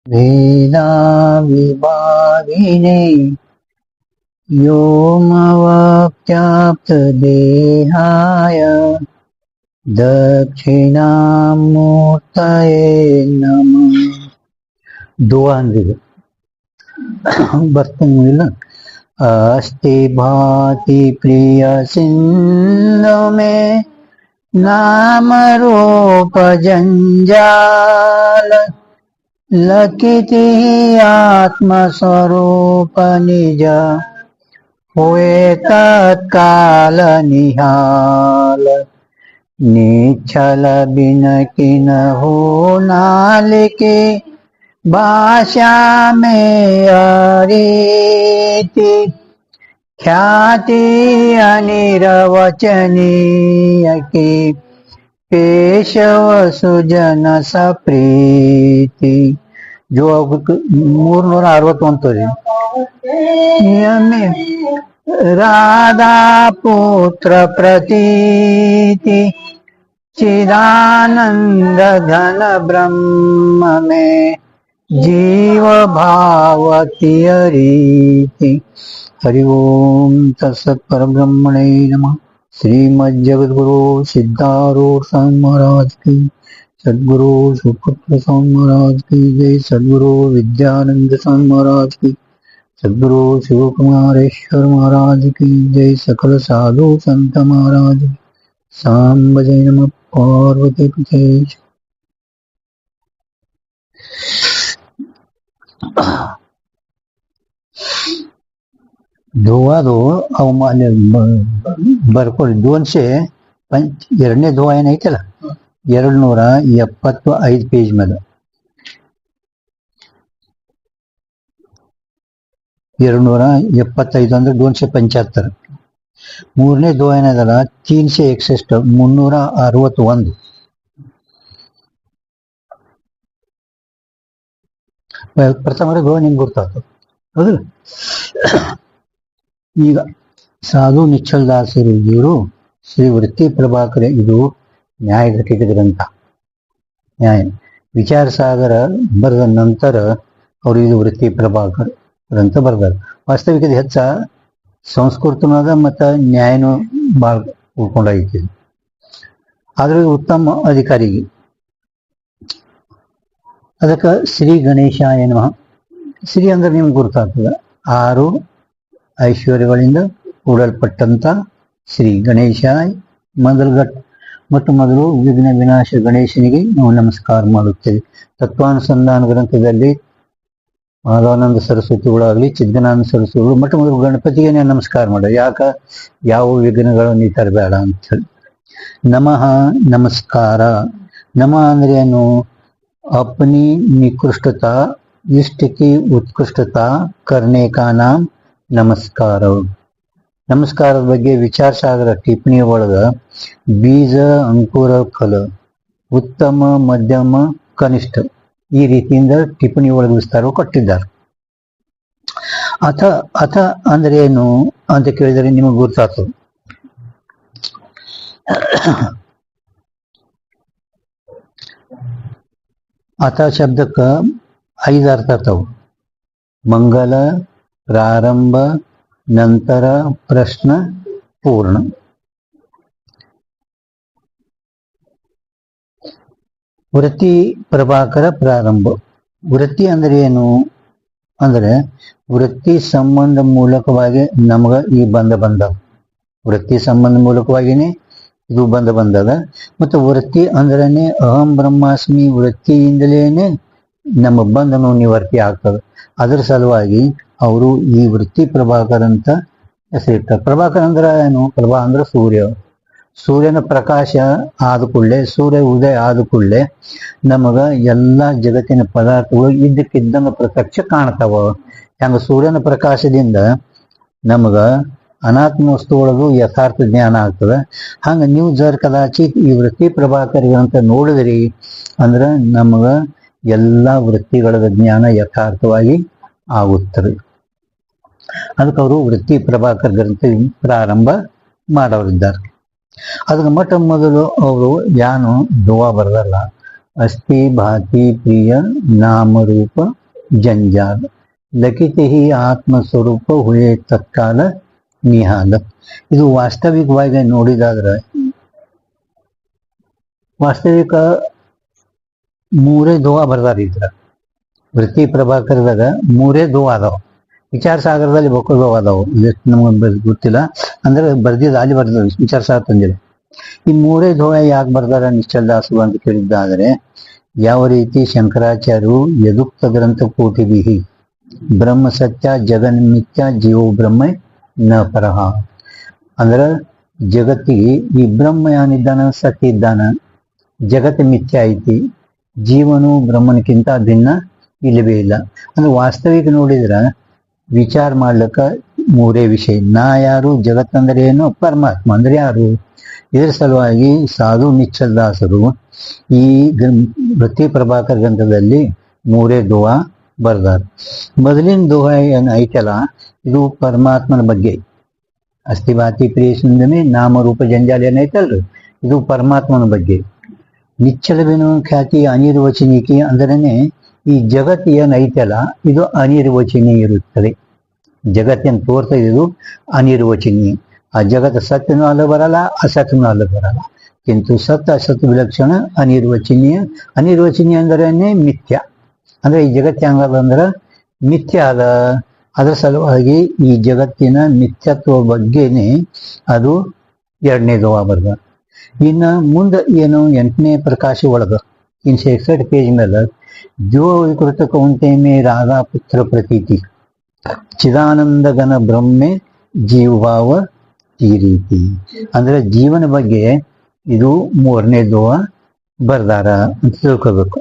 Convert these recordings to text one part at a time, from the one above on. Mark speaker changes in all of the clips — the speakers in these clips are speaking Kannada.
Speaker 1: वेदा विभागिने व्योमवक्त्राप्तदेहाय दक्षिणामूर्तये नमः. दुआ अंदिದೆ ಬರ್ತಿಲ್ಲ. अस्ति भाति प्रिय सिंधु में नाम रूप जंजाल लखिति आत्मस्वरूप निज हुए तत्काल निहाल निच्छल बिन किन हो नालिके भाषा में अरीति ख्याति अनिर्वचनीय की केशव सुजन सप्रीति. जो 361 ರೀ. राधा पुत्र प्रतीति चिदानंद घन ब्रह्म में जीव भावती रीति. हरि ओम तत्सत् परब्रह्मणे नमः. श्रीमद् जगद्गुरु सिद्धारूढ़ स्वामी महाराज की, सद्गुरु सुपुत्र स्वामी महाराज की जय, सद्गुरु विद्यानंद स्वामी महाराज की, सद्गुरु शिवकुमारेश्वर महाराज की जय, सकल साधु संत महाराज सांब जय नमः. पार्वती पते. ಧೋವಾದು ಅವಮಾನ್ಯ ಬರ್ಕೊಳ್ಳಿ. 202ನೇ ಧೋವ ಏನೈತಲ್ಲ 275 ಪೇಜ್ ಮೇಲೆ 275 ಅಂದ್ರೆ 275. 3ನೇ ಧೋವ ಏನದಲ್ಲ 361 361. ಪ್ರಥಮ ಧೋವ ನಿಮ್ಗೆ ಗೊತ್ತಾಗ್ತದೆ ಹೌದಲ್ಲ. ಈಗ ಸಾಧು ನಿಚ್ಚಲ್ ದಾಸರು ಇವರು ಶ್ರೀ ವೃತ್ತಿ ಪ್ರಭಾಕರ, ಇದು ನ್ಯಾಯ ಘಟಿತ ಗ್ರಂಥ. ನ್ಯಾಯ ವಿಚಾರ ಸಾಗರ ಬರೆದ ನಂತರ ಅವರು ಇದು ವೃತ್ತಿ ಪ್ರಭಾಕರ್ ಗ್ರಂಥ ಬರ್ದಾರೆ. ವಾಸ್ತವಿಕತೆ ಹೆಚ್ಚ ಸಂಸ್ಕೃತನಾಗ ಮತ್ತು ನ್ಯಾಯನೂ ಭಾಳ ಉಳ್ಕೊಂಡಾಗಿತ್ತು. ಆದ್ರೆ ಉತ್ತಮ ಅಧಿಕಾರಿಗೆ ಅದಕ್ಕೆ ಶ್ರೀ ಗಣೇಶಾಯ ನಮಃ. ಶ್ರೀ ಅಂದ್ರೆ ನಿಮ್ಗೆ ಗುರುತಾಗ್ತದೆ, 6 ಐಶ್ವರ್ಯಗಳಿಂದ ಕೂಡಲ್ಪಟ್ಟಂತ ಶ್ರೀ ಗಣೇಶಾಯ. ಮೊದಲು ವಿಘ್ನ ವಿನಾಶ ಗಣೇಶನಿಗೆ ನಾವು ನಮಸ್ಕಾರ ಮಾಡುತ್ತೇವೆ. ತತ್ವಾನುಸಂಧಾನ ಗ್ರಂಥದಲ್ಲಿ ಮಾಧವಾನಂದ ಸರಸ್ವತಿಗಳಾಗಲಿ ಚಿದ್ಗನಾನಂದ ಸರಸ್ವತಿಗಳು ಮೊದಲು ಗಣಪತಿಗೆ ನಮಸ್ಕಾರ ಮಾಡ. ಯಾವ ವಿಘ್ನಗಳನ್ನು ತರಬೇಡ ಅಂತ ಹೇಳಿ. ನಮಃ ನಮಸ್ಕಾರ. ನಮ ಅಂದ್ರೆ ಏನು? अपनी निकृष्टता इष्ट की उत्कृष्टता करने का नाम ನಮಸ್ಕಾರ. ನಮಸ್ಕಾರದ ಬಗ್ಗೆ ವಿಚಾರ ಸಾಗರ ಟಿಪ್ಪಣಿ ಒಳಗ ಬೀಜ ಅಂಕುರ ಫಲ ಉತ್ತಮ ಮಧ್ಯಮ ಕನಿಷ್ಠ ಈ ರೀತಿಯಿಂದ ಟಿಪ್ಪಣಿ ಒಳಗ ವಿಸ್ತಾರ ಕೊಟ್ಟಿದ್ದಾರೆ. ಅಥ ಅಂದ್ರೆ ಏನು ಅಂತ ಕೇಳಿದರೆ ನಿಮಗೆ ಗೊತ್ತಾಗ್ತದೆ. ಅಥ ಶಬ್ದಕ್ಕೆ 5 ಅರ್ಥ ಆಗ್ತಾವ. ಮಂಗಲ, ಪ್ರಾರಂಭ, ನಂತರ, ಪ್ರಶ್ನ, ಪೂರ್ಣ. ವೃತ್ತಿ ಪ್ರಭಾಕರ ಪ್ರಾರಂಭ. ವೃತ್ತಿ ಅಂದ್ರೆ ಏನು ಅಂದ್ರೆ ವೃತ್ತಿ ಸಂಬಂಧ ಮೂಲಕವಾಗಿ ನಮಗ ಈ ಬಂದ. ವೃತ್ತಿ ಸಂಬಂಧ ಮೂಲಕವಾಗಿನೇ ಇದು ಬಂದದ. ಮತ್ತು ವೃತ್ತಿ ಅಂದ್ರೇನೆ ಅಹಂ ಬ್ರಹ್ಮಾಸ್ಮಿ ವೃತ್ತಿಯಿಂದಲೇನೆ ನಮ್ಮ ಬಂಧನ ನಿವರ್ತಿ ಆಗ್ತದೆ. ಅದರ ಸಲುವಾಗಿ ಅವರು ಈ ವೃತ್ತಿ ಪ್ರಭಾಕರ್ ಅಂತ ಹೆಸರಿರ್ತಾರೆ. ಪ್ರಭಾಕರ್ ಅಂದ್ರೆ ಏನು? ಪ್ರಭಾ ಅಂದ್ರೆ ಸೂರ್ಯನ ಪ್ರಕಾಶ ಆದ ಕೂಡಲೇ, ಸೂರ್ಯ ಉದಯ ಆದ ಕೂಡಲೇ ನಮಗ ಎಲ್ಲ ಜಗತ್ತಿನ ಪದಾರ್ಥಗಳು ಇದ್ದಕ್ಕಿದ್ದಂಗ ಪ್ರತ್ಯಕ್ಷ ಕಾಣ್ತಾವ. ಹಂಗ ಸೂರ್ಯನ ಪ್ರಕಾಶದಿಂದ ನಮಗ ಅನಾತ್ಮ ವಸ್ತು ಒಳಗೂ ಯಥಾರ್ಥ ಜ್ಞಾನ ಆಗ್ತದೆ. ಹಂಗ ನೀವು ಜರ್ ಕದಾಚಿತ್ ಈ ವೃತ್ತಿ ಪ್ರಭಾಕರಿಗಳಂತ ನೋಡಿದ್ರಿ ಅಂದ್ರೆ ನಮಗ ಎಲ್ಲ ವೃತ್ತಿಗಳ ಜ್ಞಾನ ಯಥಾರ್ಥವಾಗಿ ಆಗುತ್ತದೆ. ಅದಕ್ಕೆ ಅವರು ವೃತ್ತಿ ಪ್ರಭಾಕರ್ ಗ್ರಂಥ ಪ್ರಾರಂಭ ಮಾಡೋರಿದ್ದಾರೆ. ಅದಕ್ಕೆ ಮೊಟ್ಟ ಮೊದಲು ಅವರು ಯಾನು ದುವಾ ಬರೆದಲ್ಲ ಅಸ್ಥಿ ಭಾತಿ ಪ್ರಿಯ ನಾಮರೂಪ ಜಂಜಾಲ ಲಕಿತಿ ಆತ್ಮಸ್ವರೂಪ ಹುಯೇ ತತ್ಕಾಲ ನಿಹಾಲ. ಇದು ವಾಸ್ತವಿಕವಾಗಿ ನೋಡಿದಾದ್ರೆ ವಾಸ್ತವಿಕ ಮೂರೇ ದೋವಾ ಬರ್ದಾರ ಇದ್ರ ವೃತ್ತಿ ಪ್ರಭಾಕರದಾಗ ಮೂರೇ ದೋವಾ ಅದಾವ. ವಿಚಾರ ಸಾಗರದಲ್ಲಿ ಬೊಕ್ಕ ದೋವಾ ಅದಾವು, ಇದಕ್ಕೆ ನಮ್ಗೆ ಗೊತ್ತಿಲ್ಲ. ಅಂದ್ರೆ ಬರ್ದಿದ್ದು ಅಲ್ಲಿ ಬರ್ದ ವಿಚಾರ ಸಾಗರ ತಂದಿಲ್ಲ. ಈ ಮೂರೇ ದೋವಾ ಯಾಕೆ ಬರ್ದಾರ ನಿಶ್ಚಲದಾಸರು ಅಂತ ಕೇಳಿದ್ದಾದ್ರೆ, ಯಾವ ರೀತಿ ಶಂಕರಾಚಾರ್ಯರು ಯದುಕ್ತ ಗ್ರಂಥ ಕೋಟಿಭಿಹಿ ಬ್ರಹ್ಮ ಸತ್ಯ ಜಗನ್ಮಿತ್ಯ ಜೀವೋ ಬ್ರಹ್ಮ ನ ಪರಹ, ಅಂದ್ರೆ ಜಗತ್ತಿಗೆ ಈ ಬ್ರಹ್ಮ ಏನಿದ್ದಾನ ಸತ್ಯ ಇದ್ದಾನ, ಜಗತ್ತು ಮಿಥ್ಯ ಐತಿ, ಜೀವನು ಬ್ರಹ್ಮನಕ್ಕಿಂತ ಭಿನ್ನ ಇಲ್ಲವೇ ಇಲ್ಲ. ಅಂದ್ರೆ ವಾಸ್ತವಿಕ ನೋಡಿದ್ರ ವಿಚಾರ ಮಾಡ್ಲಿಕ್ಕ ಮೂರೇ ವಿಷಯ. ನಾ ಯಾರು, ಜಗತ್ತಂದ್ರೆ ಏನು, ಪರಮಾತ್ಮ ಅಂದ್ರೆ ಯಾರು. ಇದರ ಸಲುವಾಗಿ ಸಾಧು ನಿಶ್ಚಲದಾಸರು ಈ ವೃತ್ತಿ ಪ್ರಭಾಕರ ಗ್ರಂಥದಲ್ಲಿ ಮೂರೇ ದೋವಾ ಬರ್ದಾರ. ಮೊದಲಿನ ದೋಹಾ ಏನು ಐತಲ್ಲ, ಇದು ಪರಮಾತ್ಮನ ಬಗ್ಗೆ. ಅಸ್ಥಿಭಾತಿ ಪ್ರಿಯ ಸುಂದಮಿ ನಾಮರೂಪ ಜಂಜಾಲ ಏನೈತಲ್ರಿ, ಇದು ಪರಮಾತ್ಮನ ಬಗ್ಗೆ. ನಿಚ್ಚಲವೆನು ಖ್ಯಾತಿ ಅನಿರ್ವಚನೀಕಿ ಅಂದ್ರೇನೆ ಈ ಜಗತ್ತು ಏನೈತಲ್ಲ ಇದು ಅನಿರ್ವಚನೀಯ ಇರುತ್ತದೆ. ಜಗತ್ತೇನು ತೋರ್ತಾ ಇದು ಅನಿರ್ವಚನೀಯ. ಆ ಜಗತ್ತು ಸತ್ಯನೂ ಅಲ್ಲ ಬರಲ್ಲ, ಅಸತ್ಯನೂ ಅಲ್ಲ ಬರಲ್ಲ. ಕಿಂತು ಸತ್ಯ ಅಸತ್ಯ ವಿಲಕ್ಷಣ ಅನಿರ್ವಚನೀಯ. ಅನಿರ್ವಚನೀಯ ಅಂದ್ರೇನೆ ಮಿಥ್ಯ. ಅಂದ್ರೆ ಈ ಜಗತ್ತು ಹೆಂಗದ ಅಂದ್ರೆ ಮಿಥ್ಯ ಅದ. ಅದರ ಸಲುವಾಗಿ ಈ ಜಗತ್ತಿನ ಮಿಥ್ಯತ್ವ ಬಗ್ಗೆನೆ ಅದು ಎರಡನೇ ದೋವಾ ಬರ್ದ. ಇನ್ನು ಮುಂದೆ ಏನು 8ನೇ ಪ್ರಕಾಶ ಒಳಗ 361 ಪೇಜ್ ಮೇಲೆ ಜೋ ವಿಕೃತ ಕೌಂತೆ ಮೇ ರಾಧಾ ಪುತ್ರ ಪ್ರತೀತಿ ಚಿದಾನಂದ ಘನ ಬ್ರಹ್ಮೆ ಜೀವಭಾವ ಈ ರೀತಿ ಅಂದ್ರೆ ಜೀವನ ಬಗ್ಗೆ ಇದು 3ನೇ ದೋವಾ ಬರ್ದಾರ ಅಂತ ತಿಳ್ಕೋಬೇಕು.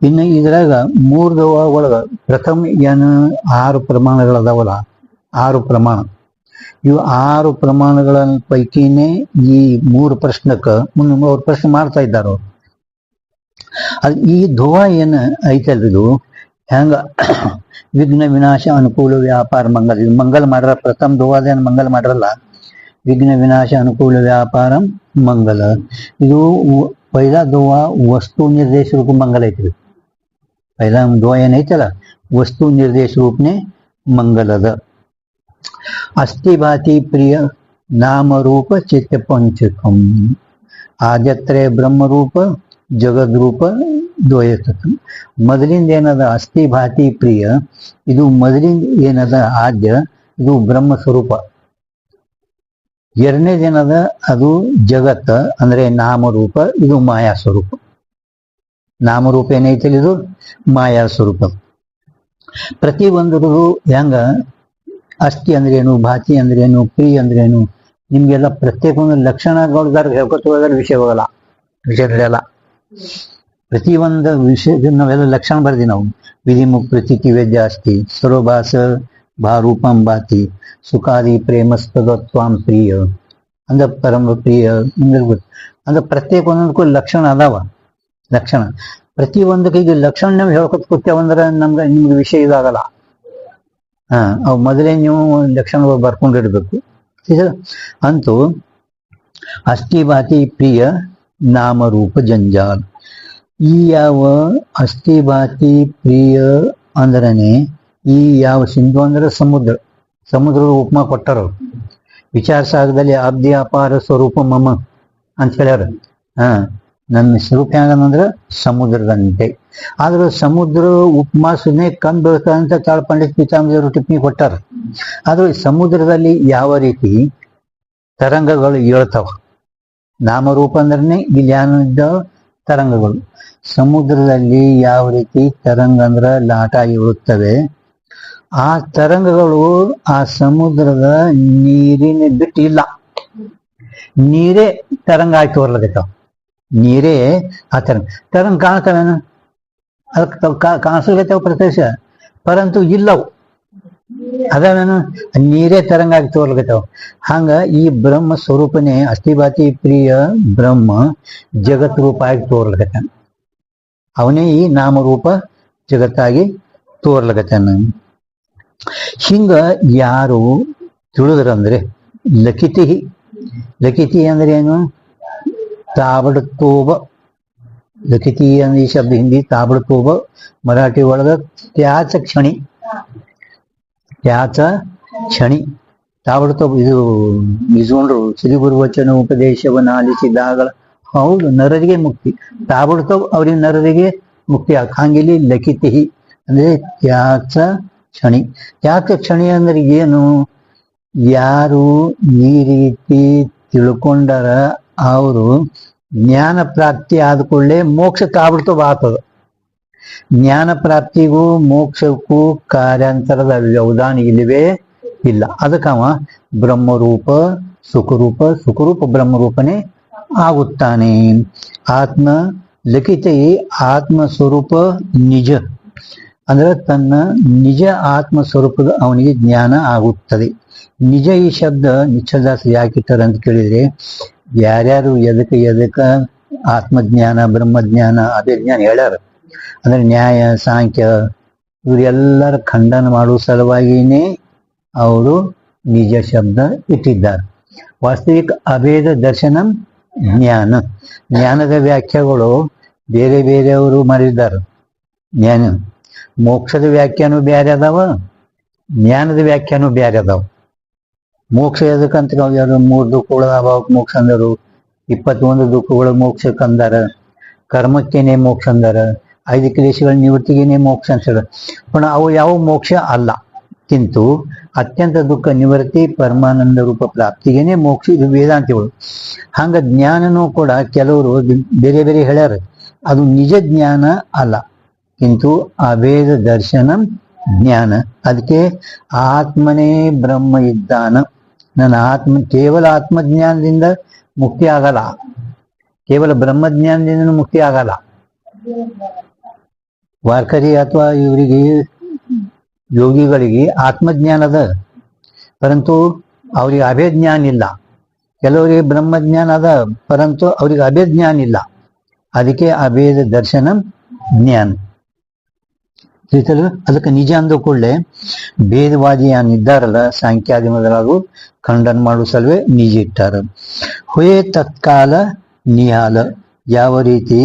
Speaker 1: ಇನ್ನು ಇದ್ರಾಗ 3 ದೋವಾ ಒಳಗ ಪ್ರಥಮ ಏನು 6 ಪ್ರಮಾಣಗಳದಾವಲ್ಲ, 6 ಪ್ರಮಾಣ, ಇವು 6 ಪ್ರಮಾಣಗಳ ಪೈಕಿನೇ ಈ 3 ಪ್ರಶ್ನಕ್ಕೆ ಅವ್ರು ಪ್ರಶ್ನೆ ಮಾಡ್ತಾ ಇದ್ದಾರ. ಅವ್ರು ಅದು ಈ ದೋವಾ ಏನು ಐತಲ್ರಿದು ಹೆಂಗ ವಿಘ್ನ ವಿನಾಶ ಅನುಕೂಲ ವ್ಯಾಪಾರ ಮಂಗಲ. ಇದು ಮಂಗಲ್ ಮಾಡ್ರ ಪ್ರಥಮ ದೋವಾದೇನು ಮಂಗಲ್ ಮಾಡ್ರಲ್ಲ, ವಿಘ್ನ ವಿನಾಶ ಅನುಕೂಲ ವ್ಯಾಪಾರ ಮಂಗಲ. ಇದು ಪೈಲಾ ದೋವಾ ವಸ್ತು ನಿರ್ದೇಶ ರೂಪ ಮಂಗಲ ಐತ್ರಿ. ಪೈಲಾ ದೋವಾ ಏನೈತಲ್ಲ ವಸ್ತು ನಿರ್ದೇಶ ರೂಪನೇ ಮಂಗಲದ. ಅಸ್ಥಿ ಭಾತಿ ಪ್ರಿಯ ನಾಮರೂಪ ಚಿತ್ತ ಪಂಚಕಂ ಆದ್ಯತ್ರಯ ಬ್ರಹ್ಮರೂಪ ಜಗದ್ರೂಪ ದ್ವಯತಕಂ. ಮೊದಲಿಂದ ಏನದ ಅಸ್ಥಿ ಭಾತಿ ಪ್ರಿಯ, ಇದು ಮೊದಲಿಂದ ಏನದ ಆದ್ಯ, ಇದು ಬ್ರಹ್ಮ ಸ್ವರೂಪ. ಎರಡನೇದೇನದ ಅದು ಜಗತ್ತ ಅಂದ್ರೆ ನಾಮರೂಪ, ಇದು ಮಾಯಾ ಸ್ವರೂಪ. ನಾಮರೂಪ ಏನೈತಲ್ಲ ಇದು ಮಾಯಾ ಸ್ವರೂಪ. ಪ್ರತಿ ಒಂದ್ರದು ಹೆಂಗ ಅಸ್ಥಿ ಅಂದ್ರೇನು, ಭಾತಿ ಅಂದ್ರೇನು, ಪ್ರಿಯ ಅಂದ್ರೇನು, ನಿಮ್ಗೆಲ್ಲ ಪ್ರತ್ಯೇಕ ಒಂದು ಲಕ್ಷಣಗಳ ಹೇಳ್ಕೊತ ವಿಷಯ ಹೋಗಲ್ಲ, ವಿಷಯ ನಡೆಯಲ್ಲ. ಪ್ರತಿ ಒಂದು ವಿಷಯ ನಾವೆಲ್ಲ ಲಕ್ಷಣ ಬರ್ದಿ ನಾವು. ವಿಧಿಮುಖ ಪ್ರತೀತಿ ವೇದ್ಯ ಅಸ್ತಿ ಸರ್ವಭಾಸ ಭಾರೂಪಂ ಭಾತಿ ಸುಖಾದಿ ಪ್ರೇಮಸ್ಪದತ್ವಾಂ ಪ್ರಿಯ ಅಂದ ಪರಮ ಪ್ರಿಯ ಅಂದ್ರೆ ಪ್ರತ್ಯೇಕ ಒಂದೊಂದಕ್ಕೂ ಲಕ್ಷಣ ಅದಾವ. ಲಕ್ಷಣ ಪ್ರತಿ ಒಂದಕ್ಕೆ ಈಗ ಲಕ್ಷಣ ನಾವು ಹೇಳ್ಕೊತ ಕೂತೇವಂದ್ರೆ ನಿಮ್ಗೆ ವಿಷಯ ಇದಾಗಲ್ಲ. ಅವು ಮೊದಲೇ ನೀವು ಲಕ್ಷಣಗಳು ಬರ್ಕೊಂಡಿರ್ಬೇಕು. ಅಂತೂ ಅಸ್ಥಿ ಭಾತಿ ಪ್ರಿಯ ನಾಮರೂಪ ಜಂಜಾಲ. ಈ ಯಾವ ಅಸ್ಥಿ ಭಾತಿ ಪ್ರಿಯ ಅಂದ್ರನೆ ಈ ಯಾವ ಸಿಂಧು ಅಂದ್ರೆ ಸಮುದ್ರ, ಸಮುದ್ರದ ಉಪಮಾ ಕೊಟ್ಟರು. ವಿಚಾರ ಸಾಗರದಲ್ಲಿ ಅಬ್ದಿ ಅಪಾರ ಸ್ವರೂಪ ಮಮ ಅಂತ ಹೇಳ್ಯಾರ. ನನ್ನ ಸ್ವರೂಪ ಹೆಂಗಂದ್ರೆ ಸಮುದ್ರದಂತೆ. ಆದ್ರೆ ಸಮುದ್ರ ಉಪಮಾ ಸುಮ್ಮನೆ ಕಮ್ಮಿ ಬೀಳ್ತದಂತ ತಾಳ ಪಂಡಿತ್ ಪೀತಾಂಬರು ಟಿಪ್ಪಣಿ ಕೊಟ್ಟಾರ. ಆದ್ರೆ ಸಮುದ್ರದಲ್ಲಿ ಯಾವ ರೀತಿ ತರಂಗಗಳು ಏಳ್ತಾವ, ನಾಮರೂಪ ಅಂದ್ರೆ ಇಲ್ಲಿ ಏನಿದ್ದ ತರಂಗಗಳು. ಸಮುದ್ರದಲ್ಲಿ ಯಾವ ರೀತಿ ತರಂಗ ಅಂದ್ರ ಲಾಟ ಏಳುತ್ತವೆ, ಆ ತರಂಗಗಳು ಆ ಸಮುದ್ರದ ನೀರಿನ ಬಿಟ್ಟು ಇಲ್ಲ, ನೀರೇ ತರಂಗ ಆಗಿ ತೋರ್ಲಕತ್ತಾವ. ನೀರೇ ಆ ತರಂಗ ಕಾಣ್ತಾವೇನು, ಅದಕ್ಕೆ ಕಾಣಿಸ್ಲಿಕತ್ತಾವ ಪ್ರದೇಶ, ಪರಂತು ಇಲ್ಲವು ಅದಾವೇನು, ನೀರೇ ತರಂಗ ಆಗಿ ತೋರ್ಲಕತ್ತಾವ. ಹಂಗ ಈ ಬ್ರಹ್ಮ ಸ್ವರೂಪನೇ ಅಸ್ಥಿಭಾತಿ ಪ್ರಿಯ ಬ್ರಹ್ಮ ಜಗತ್ ರೂಪ ಆಗಿ ತೋರ್ಲಕತ್ತಾನ. ಅವನೇ ಈ ನಾಮರೂಪ ಜಗತ್ತಾಗಿ ತೋರ್ಲಕತ್ತಾನ. ಹಿಂಗ ಯಾರು ತಿಳಿದ್ರಂದ್ರೆ ಲಕಿತಿ. ಲಕಿತಿ ಅಂದ್ರೆ ಏನು, ತಾವಡ ತೋಬ ಲಕಿತಿ ಅಂದ್ರೆ ಈ ಶಬ್ದ ಹಿಂದಿ ತಾಬಡತೋಬ, ಮರಾಠಿ ಒಳಗ ತ್ಯಾಚ ಕ್ಷಣಿ, ತ್ಯಾಚ ಕ್ಷಣಿ ತಾಬಡತೋಬ. ಇದು ನಿಜಗೊಂಡ್ರು ಶ್ರೀ ಗುರು ವಚನ ಉಪದೇಶವನ್ನು ಆಲಿಸಿದಾಗ ಹೌದು ನರರಿಗೆ ಮುಕ್ತಿ, ತಾಬಡತೋಬ ಅವ್ರಿಗೆ ನರರಿಗೆ ಮುಕ್ತಿ ಆಗ. ಹಂಗಿಲ್ಲಿ ಲಕಿತಿ ಅಂದ್ರೆ ತ್ಯಾಚ ಕ್ಷಣಿ. ತ್ಯಾಚ ಕ್ಷಣಿ ಅಂದ್ರೆ ಏನು? ಯಾರು ಈ ರೀತಿ ತಿಳ್ಕೊಂಡರ ಅವರು ಜ್ಞಾನ ಪ್ರಾಪ್ತಿ ಆದ ಕೂಡಲೇ ಮೋಕ್ಷ ತಾಬಿಡ್ತವ ಆಗ್ತದ. ಜ್ಞಾನ ಪ್ರಾಪ್ತಿಗೂ ಮೋಕ್ಷಕ್ಕೂ ಕಾರ್ಯಾಂತರದ ವ್ಯವಧಾನ ಇಲ್ಲವೇ ಇಲ್ಲ. ಅದಕ್ಕವ ಬ್ರಹ್ಮರೂಪ ಸುಖರೂಪ, ಸುಖರೂಪ ಬ್ರಹ್ಮರೂಪನೇ ಆಗುತ್ತಾನೆ. ಆತ್ಮ ಲಕಿತೈ ಆತ್ಮ ಸ್ವರೂಪ ನಿಜ ಅಂದ್ರೆ ತನ್ನ ನಿಜ ಆತ್ಮ ಸ್ವರೂಪದ ಅವನಿಗೆ ಜ್ಞಾನ ಆಗುತ್ತದೆ. ನಿಜ ಈ ಶಬ್ದ ನಿಶ್ಚಲದಾಸ ಯಾಕಿಟ್ಟಾರ ಅಂತ ಕೇಳಿದ್ರೆ, ಯಾರ್ಯಾರು ಎದಕ್ಕ ಆತ್ಮಜ್ಞಾನ ಬ್ರಹ್ಮಜ್ಞಾನ ಅಭಿಜ್ಞಾನ ಹೇಳ್ಯಾರ ಅಂದ್ರೆ ನ್ಯಾಯ ಸಾಂಖ್ಯ ಇವರೆಲ್ಲರ ಖಂಡನ ಮಾಡುವ ಸಲುವಾಗಿನೇ ಅವರು ನಿಜ ಶಬ್ದ ಇಟ್ಟಿದ್ದಾರೆ. ವಾಸ್ತವಿಕ ಅಭೇದ ದರ್ಶನಂ ಜ್ಞಾನ, ಜ್ಞಾನದ ವ್ಯಾಖ್ಯೆಗಳು ಬೇರೆ ಬೇರೆಯವರು ಮಾಡಿದ್ದಾರೆ. ಜ್ಞಾನ ಮೋಕ್ಷದ ವ್ಯಾಖ್ಯಾನೂ ಬೇರೆ ಅದಾವ, ಜ್ಞಾನದ ವ್ಯಾಖ್ಯಾನೂ ಬೇರೆ ಅದಾವ. ಮೋಕ್ಷ ಎದಕ್ಕಂತ ಯಾರು 3 ದುಃಖಗಳ ಅಭಾವಕ್ಕೆ ಮೋಕ್ಷ ಅಂದರು, 21 ದುಃಖಗಳ ಮೋಕ್ಷಕ್ಕೆ ಅಂದಾರ, ಕರ್ಮಕ್ಕೇನೆ ಮೋಕ್ಷ ಅಂದಾರ, 5 ಕ್ಲೇಶಗಳ ನಿವೃತ್ತಿಗೇನೆ ಮೋಕ್ಷ ಅಂತಾರ. ಪುನಃ ಅವು ಯಾವ ಮೋಕ್ಷ ಅಲ್ಲ. ಕಿಂತು ಅತ್ಯಂತ ದುಃಖ ನಿವೃತ್ತಿ ಪರಮಾನಂದ ರೂಪ ಪ್ರಾಪ್ತಿಗೇನೆ ಮೋಕ್ಷ. ಇದು ವೇದಾಂತಿಗಳು. ಹಂಗ ಜ್ಞಾನನೂ ಕೂಡ ಕೆಲವರು ಬೇರೆ ಬೇರೆ ಹೇಳ್ಯಾರ, ಅದು ನಿಜ ಜ್ಞಾನ ಅಲ್ಲ. ಕಿಂತು ಅಭೇದ ದರ್ಶನ ಜ್ಞಾನ. ಅದಕ್ಕೆ ಆತ್ಮನೇ ಬ್ರಹ್ಮ ಇದ್ದಾನ. ನನ್ನ ಆತ್ಮ ಕೇವಲ ಆತ್ಮಜ್ಞಾನದಿಂದ ಮುಕ್ತಿ ಆಗಲ್ಲ, ಕೇವಲ ಬ್ರಹ್ಮಜ್ಞಾನದಿಂದ ಮುಕ್ತಿ ಆಗಲ್ಲ. ವಾರ್ಕರಿ ಅಥವಾ ಇವರಿಗೆ ಯೋಗಿಗಳಿಗೆ ಆತ್ಮಜ್ಞಾನದ, ಪರಂತು ಅವ್ರಿಗೆ ಅಭೇಜ್ಞಾನ ಇಲ್ಲ. ಕೆಲವರಿಗೆ ಬ್ರಹ್ಮಜ್ಞಾನ ಅದ, ಪರಂತು ಅವ್ರಿಗೆ ಅಭೇಜ್ಞಾನ ಇಲ್ಲ. ಅದಕ್ಕೆ ಅಭೇದ ದರ್ಶನ ಜ್ಞಾನ. ಅದಕ್ಕೆ ನಿಜ ಅಂದ ಕೂಡಲೇ ಭೇದವಾದಿ ಏನಿದ್ದಾರಲ್ಲ ಸಾಂಖ್ಯಾದಿ ಮೊದಲಾಗೂ ಖಂಡನ ಮಾಡುವ ಸಲುವೆ ನಿಜ ಇಟ್ಟಾರ. ಹುಯೇ ತತ್ಕಾಲ ನಿಹಾಲ. ಯಾವ ರೀತಿ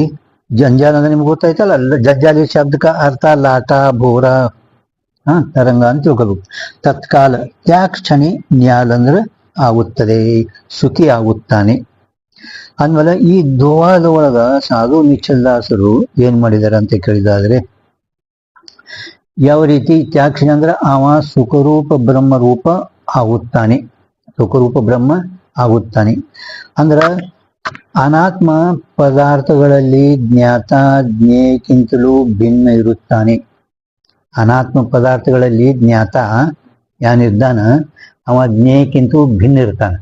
Speaker 1: ಜಂಜಾಲ ಅಂದ್ರೆ ನಿಮ್ಗೆ ಗೊತ್ತಾಯ್ತಲ್ಲ, ಜಜ್ಜಾಲಿ ಶಬ್ದಕ್ಕೆ ಅರ್ಥ ಲಾಟ ಬೋರ ತರಂಗ ಅಂತ ತಿಳ್ಕೋಬೇಕು. ತತ್ಕಾಲ ತ್ಯಾಕ್ಷಣಿ ನ್ಯಾಲ ಅಂದ್ರೆ ಆಗುತ್ತದೆ, ಸುಖಿ ಆಗುತ್ತಾನೆ. ಅಂದ್ಮೇಲೆ ಈ ದೋವಾದ ಒಳಗ ಸಾಧು ನಿಶ್ಚಲದಾಸರು ಏನ್ ಮಾಡಿದಾರೆ ಅಂತ ಕೇಳಿದಾದ್ರೆ, ಯಾವ ರೀತಿ ತ್ಯಾಕ್ಷಣಿ ಅಂದ್ರೆ ಅವ ಸುಖರೂಪ ಬ್ರಹ್ಮರೂಪ ಆಗುತ್ತಾನೆ, ಸುಖರೂಪ ಬ್ರಹ್ಮ ಆಗುತ್ತಾನೆ. ಅಂದ್ರ ಅನಾತ್ಮ ಪದಾರ್ಥಗಳಲ್ಲಿ ಜ್ಞಾತ ಜ್ಞೇಯಕ್ಕಿಂತಲೂ ಭಿನ್ನ ಇರುತ್ತಾನೆ. ಅನಾತ್ಮ ಪದಾರ್ಥಗಳಲ್ಲಿ ಜ್ಞಾತ ಯಾನಿರ್ದಾನ ಅವ ಜ್ಞೇಯಕ್ಕಿಂತಲೂ ಭಿನ್ನ ಇರ್ತಾನೆ.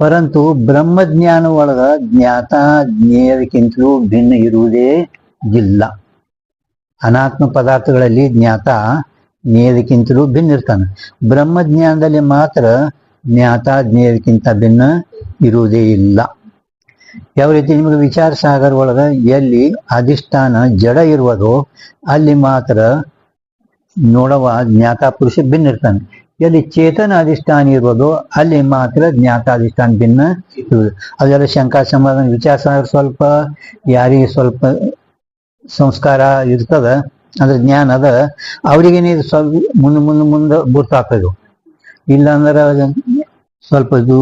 Speaker 1: ಪರಂತು ಬ್ರಹ್ಮಜ್ಞಾನ ಒಳಗ ಜ್ಞಾತ ಜ್ಞೇಯಕ್ಕಿಂತಲೂ ಭಿನ್ನ ಇರುವುದೇ ಇಲ್ಲ. ಅನಾತ್ಮ ಪದಾರ್ಥಗಳಲ್ಲಿ ಜ್ಞಾತ ಜ್ಞೇಯಕ್ಕಿಂತಲೂ ಭಿನ್ನ ಇರ್ತಾನೆ. ಬ್ರಹ್ಮಜ್ಞಾನದಲ್ಲಿ ಮಾತ್ರ ಜ್ಞಾತ ಜ್ಞೇಯಕ್ಕಿಂತ ಭಿನ್ನ ಇರುವುದೇ ಇಲ್ಲ. ಯಾವ ರೀತಿ ನಿಮಗೆ ವಿಚಾರ ಸಾಗರ ಒಳಗ ಎಲ್ಲಿ ಅಧಿಷ್ಠಾನ ಜಡ ಇರುವುದೋ ಅಲ್ಲಿ ಮಾತ್ರ ನೋಡವ ಜ್ಞಾತ ಪುರುಷ ಭಿನ್ನ ಇರ್ತಾನೆ. ಎಲ್ಲಿ ಚೇತನ ಅಧಿಷ್ಠಾನ ಇರೋದು ಅಲ್ಲಿ ಮಾತ್ರ ಜ್ಞಾತ ಅಧಿಷ್ಠಾನ ಭಿನ್ನ ಇರುವುದು. ಅದೆಲ್ಲ ಶಂಕಾ ಸಮಾಧಾನ ವಿಚಾರ ಸಾಗರ ಸ್ವಲ್ಪ ಯಾರಿಗೆ ಸ್ವಲ್ಪ ಸಂಸ್ಕಾರ ಇರ್ತದ ಅಂದ್ರೆ ಜ್ಞಾನ ಅದ ಅವ್ರಿಗೇನೆ ಸ್ವಲ್ಪ ಮುಂದೆ ಗುರ್ತಾಗ್ತದೆ. ಇಲ್ಲ ಅಂದ್ರೆ ಸ್ವಲ್ಪ ಇದು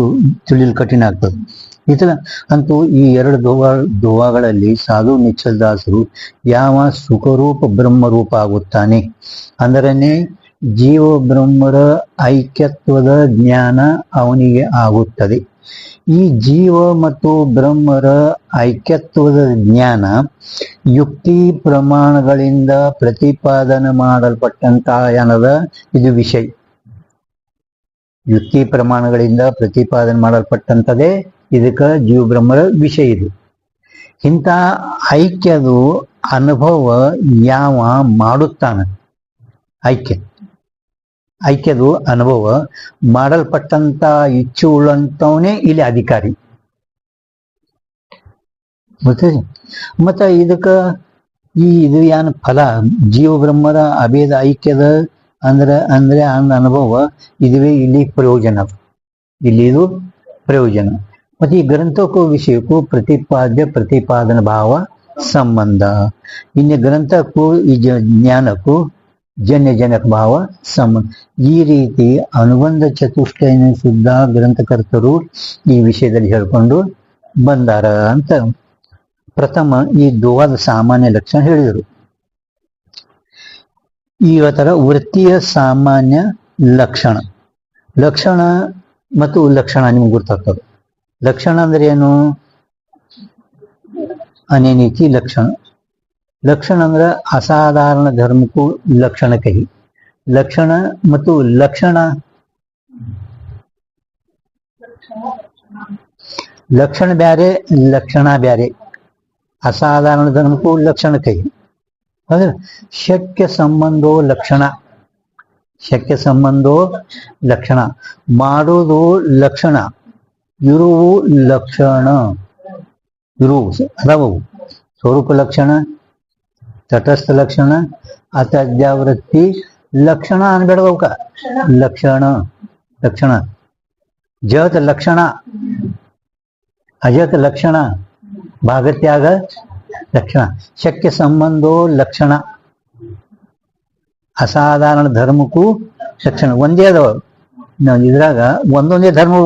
Speaker 1: ತಿಳಿಯಲು ಕಠಿಣ ಆಗ್ತದೆ. ಈತರ ಅಂತೂ ಈ 2 ದೋವಾಗಳಲ್ಲಿ ಸಾಧು ನಿಶ್ಚಲದಾಸರು ಯಾವ ಸುಖರೂಪ ಬ್ರಹ್ಮರೂಪ ಆಗುತ್ತಾನೆ ಅಂದರನೇ ಜೀವ ಬ್ರಹ್ಮರ ಐಕ್ಯತ್ವದ ಜ್ಞಾನ ಅವನಿಗೆ ಆಗುತ್ತದೆ. ಈ ಜೀವ ಮತ್ತು ಬ್ರಹ್ಮರ ಐಕ್ಯತ್ವದ ಜ್ಞಾನ ಯುಕ್ತಿ ಪ್ರಮಾಣಗಳಿಂದ ಪ್ರತಿಪಾದನೆ ಮಾಡಲ್ಪಟ್ಟಂತ ಏನದ ಇದು ವಿಷಯ. ಯುಕ್ತಿ ಪ್ರಮಾಣಗಳಿಂದ ಪ್ರತಿಪಾದನೆ ಮಾಡಲ್ಪಟ್ಟಂತದೇ ಇದಕ್ಕ ಜೀವ ಬ್ರಹ್ಮರ ವಿಷಯ. ಇದು ಇಂಥ ಐಕ್ಯದು ಅನುಭವ ಯಾವ ಮಾಡುತ್ತಾನ, ಐಕ್ಯದು ಅನುಭವ ಮಾಡಲ್ಪಟ್ಟಂತ ಇಚ್ಛೆ ಉಳ್ಳಂತವನೇ ಇಲ್ಲಿ ಅಧಿಕಾರಿ. ಮತ್ತೆ ಇದಕ್ಕ ಇದು ಏನು ಫಲ ಜೀವ ಬ್ರಹ್ಮರ ಅಭೇದ ಐಕ್ಯದ ಅಂದ್ರೆ ಅನುಭವ ಇದುವೇ ಇಲ್ಲಿ ಪ್ರಯೋಜನ. ಇಲ್ಲಿ ಇದು ಪ್ರಯೋಜನ. ಮತ್ತೆ ಈ ಗ್ರಂಥಕ್ಕೂ ವಿಷಯಕ್ಕೂ ಪ್ರತಿಪಾದ್ಯ ಪ್ರತಿಪಾದನ ಭಾವ ಸಂಬಂಧ. ಇನ್ನು ಗ್ರಂಥಕ್ಕೂ ಈ ಜ್ಞಾನಕ್ಕೂ ಜನ್ಯ ಜನಕ ಭಾವ ಸಂಬಂಧ. ಈ ರೀತಿ ಅನುಬಂಧ ಚತುಷ್ಟಯನ ಶುದ್ಧ ಗ್ರಂಥಕರ್ತರು ಈ ವಿಷಯದಲ್ಲಿ ಹೇಳ್ಕೊಂಡು ಬಂದಾರ ಅಂತ ಪ್ರಥಮ ಈ ದುವಾದ ಸಾಮಾನ್ಯ ಲಕ್ಷಣ ಹೇಳಿದರು. ಈ ತರ ವೃತ್ತಿಯ ಸಾಮಾನ್ಯ ಲಕ್ಷಣ. ಲಕ್ಷಣ ಮತ್ತು ಲಕ್ಷಣ ನಿಮ್ಗೆ ಗೊತ್ತಾಗ್ತದೆ. ಲಕ್ಷಣ ಅಂದ್ರೆ ಏನು? ಅನೇನೀತಿ ಲಕ್ಷಣ. ಲಕ್ಷಣ ಅಂದ್ರೆ ಅಸಾಧಾರಣ ಧರ್ಮಕ್ಕೂ ಲಕ್ಷಣ ಕಹಿ. ಲಕ್ಷಣ ಮತ್ತು ಲಕ್ಷಣ ಲಕ್ಷಣ ಬ್ಯಾರೆ, ಲಕ್ಷಣ ಬ್ಯಾರೆ. ಅಸಾಧಾರಣ ಧರ್ಮಕ್ಕೂ ಲಕ್ಷಣ ಕಹಿ. ಹೌದ್ರ? ಶಕ್ಯ ಸಂಬಂಧೋ ಲಕ್ಷಣ. ಶಕ್ಯ ಸಂಬಂಧೋ ಲಕ್ಷಣ. ಮಾಡೋದು ಲಕ್ಷಣ, ಇರುವು ಲಕ್ಷಣ. ಇರುವು ಅದಾವು ಸ್ವರೂಪ ಲಕ್ಷಣ, ತಟಸ್ಥ ಲಕ್ಷಣ, ಅತದ್ಯಾವೃತ್ತಿ ಲಕ್ಷಣ ಅನ್ಬೇಡವಕ. ಲಕ್ಷಣ ಲಕ್ಷಣ. ಜತ್ ಲಕ್ಷಣ, ಅಜತ್ ಲಕ್ಷಣ, ಭಾಗತ್ಯಾಗ ಲಕ್ಷಣ. ಶಕ್ಯ ಸಂಬಂಧೋ ಲಕ್ಷಣ. ಅಸಾಧಾರಣ ಧರ್ಮಕ್ಕೂ ಲಕ್ಷಣ ಒಂದೇ ಅದಾವ. ಇದ್ರಾಗ ಒಂದೊಂದೇ ಧರ್ಮ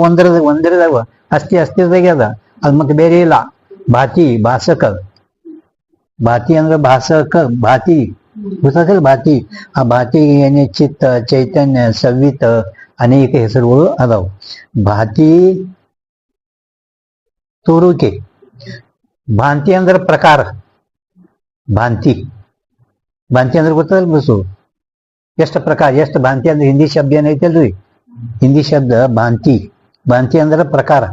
Speaker 1: ಒಂದಿರದಾವ. ಅಸ್ಥಿ ಅಸ್ಥಿರದಾಗೆ ಅದ, ಅದು ಮತ್ತೆ ಬೇರೆ ಇಲ್ಲ. ಭಾತಿ ಭಾಸಕ. ಭಾತಿ ಅಂದ್ರೆ ಭಾಸಕ. ಭಾತಿ ಗೊತ್ತಾಗಲ್ಲ? ಭಾತಿ. ಆ ಭಾತಿಗೆ ಏನೇ ಚಿತ್ತ, ಚೈತನ್ಯ, ಸವಿತ ಅನೇಕ ಹೆಸರುಗಳು ಅದಾವ. ಭಾತಿ ತೋರುವಿಕೆ. ಭಾಂತಿ ಅಂದ್ರೆ ಪ್ರಕಾರ. ಭಾಂತಿ ಭಾಂತಿ ಅಂದ್ರೆ ಗೊತ್ತಲ್ಲ ಬಸ್ಸು? ಎಷ್ಟು ಪ್ರಕಾರ, ಎಷ್ಟು ಭಾಂತಿ ಅಂದ್ರೆ ಹಿಂದಿ ಶಬ್ದ ಏನೈತಲ್ರಿ? ಹಿಂದಿ ಶಬ್ದ ಭಾಂತಿ. ಭಾಂತಿ ಅಂದ್ರೆ ಪ್ರಕಾರ.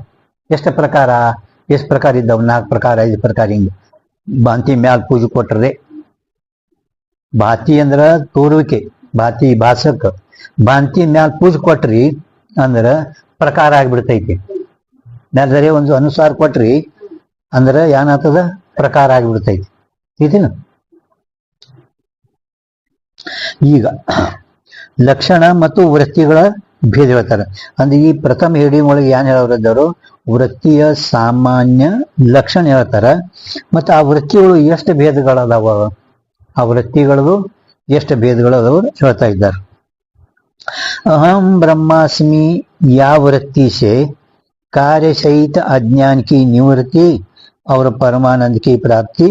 Speaker 1: ಎಷ್ಟು ಪ್ರಕಾರ? ಎಷ್ಟು ಪ್ರಕಾರ ಇದ್ದಾವ? 4 ಪ್ರಕಾರ, 5 ಪ್ರಕಾರ. ಹಿಂಗೆ ಭಾಂತಿ ಮ್ಯಾಲ ಪೂಜೆ ಕೊಟ್ರೆ. ಭಾತಿ ಅಂದ್ರ ತೋರುವಿಕೆ, ಭಾತಿ ಭಾಸಕ. ಭಾಂತಿ ಮ್ಯಾಲ ಪೂಜೆ ಕೊಟ್ರಿ ಅಂದ್ರ ಪ್ರಕಾರ ಆಗ್ಬಿಡ್ತೈತಿ. ಮ್ಯಾಲದರೆ ಒಂದು ಅನುಸಾರ ಕೊಟ್ರಿ ಅಂದ್ರ ಏನಾಗ್ತದ? ಪ್ರಕಾರ ಆಗ್ಬಿಡ್ತೈತಿ. ಇದೇನು? ಈಗ ಲಕ್ಷಣ ಮತ್ತು ವೃತ್ತಿಗಳ ಭೇದ ಹೇಳ್ತಾರೆ. ಅಂದ್ರೆ ಈ ಪ್ರಥಮ ಹೇಳಿ ಒಳಗೆ ಏನ್ ಹೇಳೋರಿದ್ದರು? ವೃತ್ತಿಯ ಸಾಮಾನ್ಯ ಲಕ್ಷಣ ಹೇಳ್ತಾರ. ಮತ್ತು ಆ ವೃತ್ತಿಗಳು ಎಷ್ಟು ಭೇದಗಳದಾವ, ಆ ವೃತ್ತಿಗಳದು ಎಷ್ಟು ಭೇದಗಳದಾವ ಹೇಳ್ತಾ ಇದ್ದಾರೆ. अहम ब्रह्मास्मि या वृत्ति से कार्य सहित अज्ञान की निवृत्ति और परमानंद की प्राप्ति